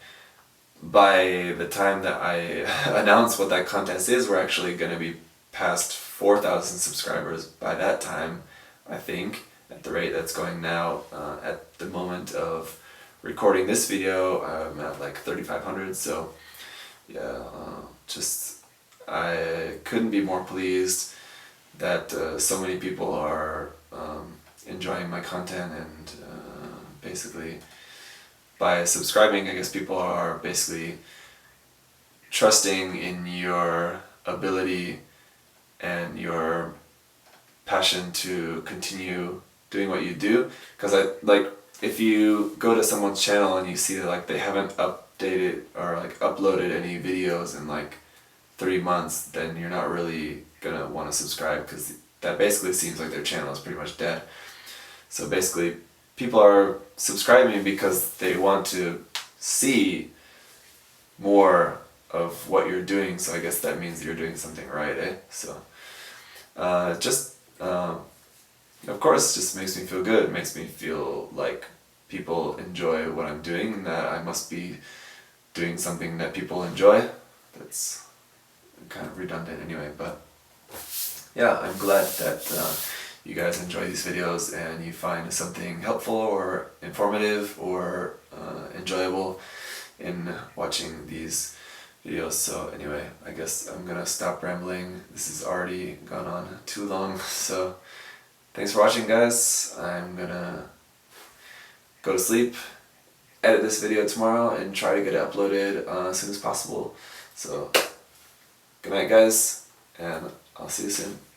by the time that I announce what that contest is, we're actually going to be past 4,000 subscribers by that time, I think, at the rate that's going now. At the moment of recording this video, I'm at like 3,500, so yeah, just I couldn't be more pleased that so many people are enjoying my content, and basically by subscribing, I guess people are basically trusting in your ability and your passion to continue doing what you do. Because if you go to someone's channel and you see that like they haven't updated or like uploaded any videos in like 3 months, then you're not really gonna want to subscribe, because that basically seems like their channel is pretty much dead. So basically people are subscribing because they want to see more of what you're doing, so I guess that means you're doing something right, eh? So just of course just makes me feel good. It makes me feel like people enjoy what I'm doing, and that I must be doing something that people enjoy. That's kind of redundant anyway, but yeah, I'm glad that you guys enjoy these videos and you find something helpful or informative or enjoyable in watching these videos. So anyway, I guess I'm gonna stop rambling. This has already gone on too long, so thanks for watching, guys. I'm gonna go to sleep, edit this video tomorrow, and try to get it uploaded as soon as possible. So good night, guys, and I'll see you soon.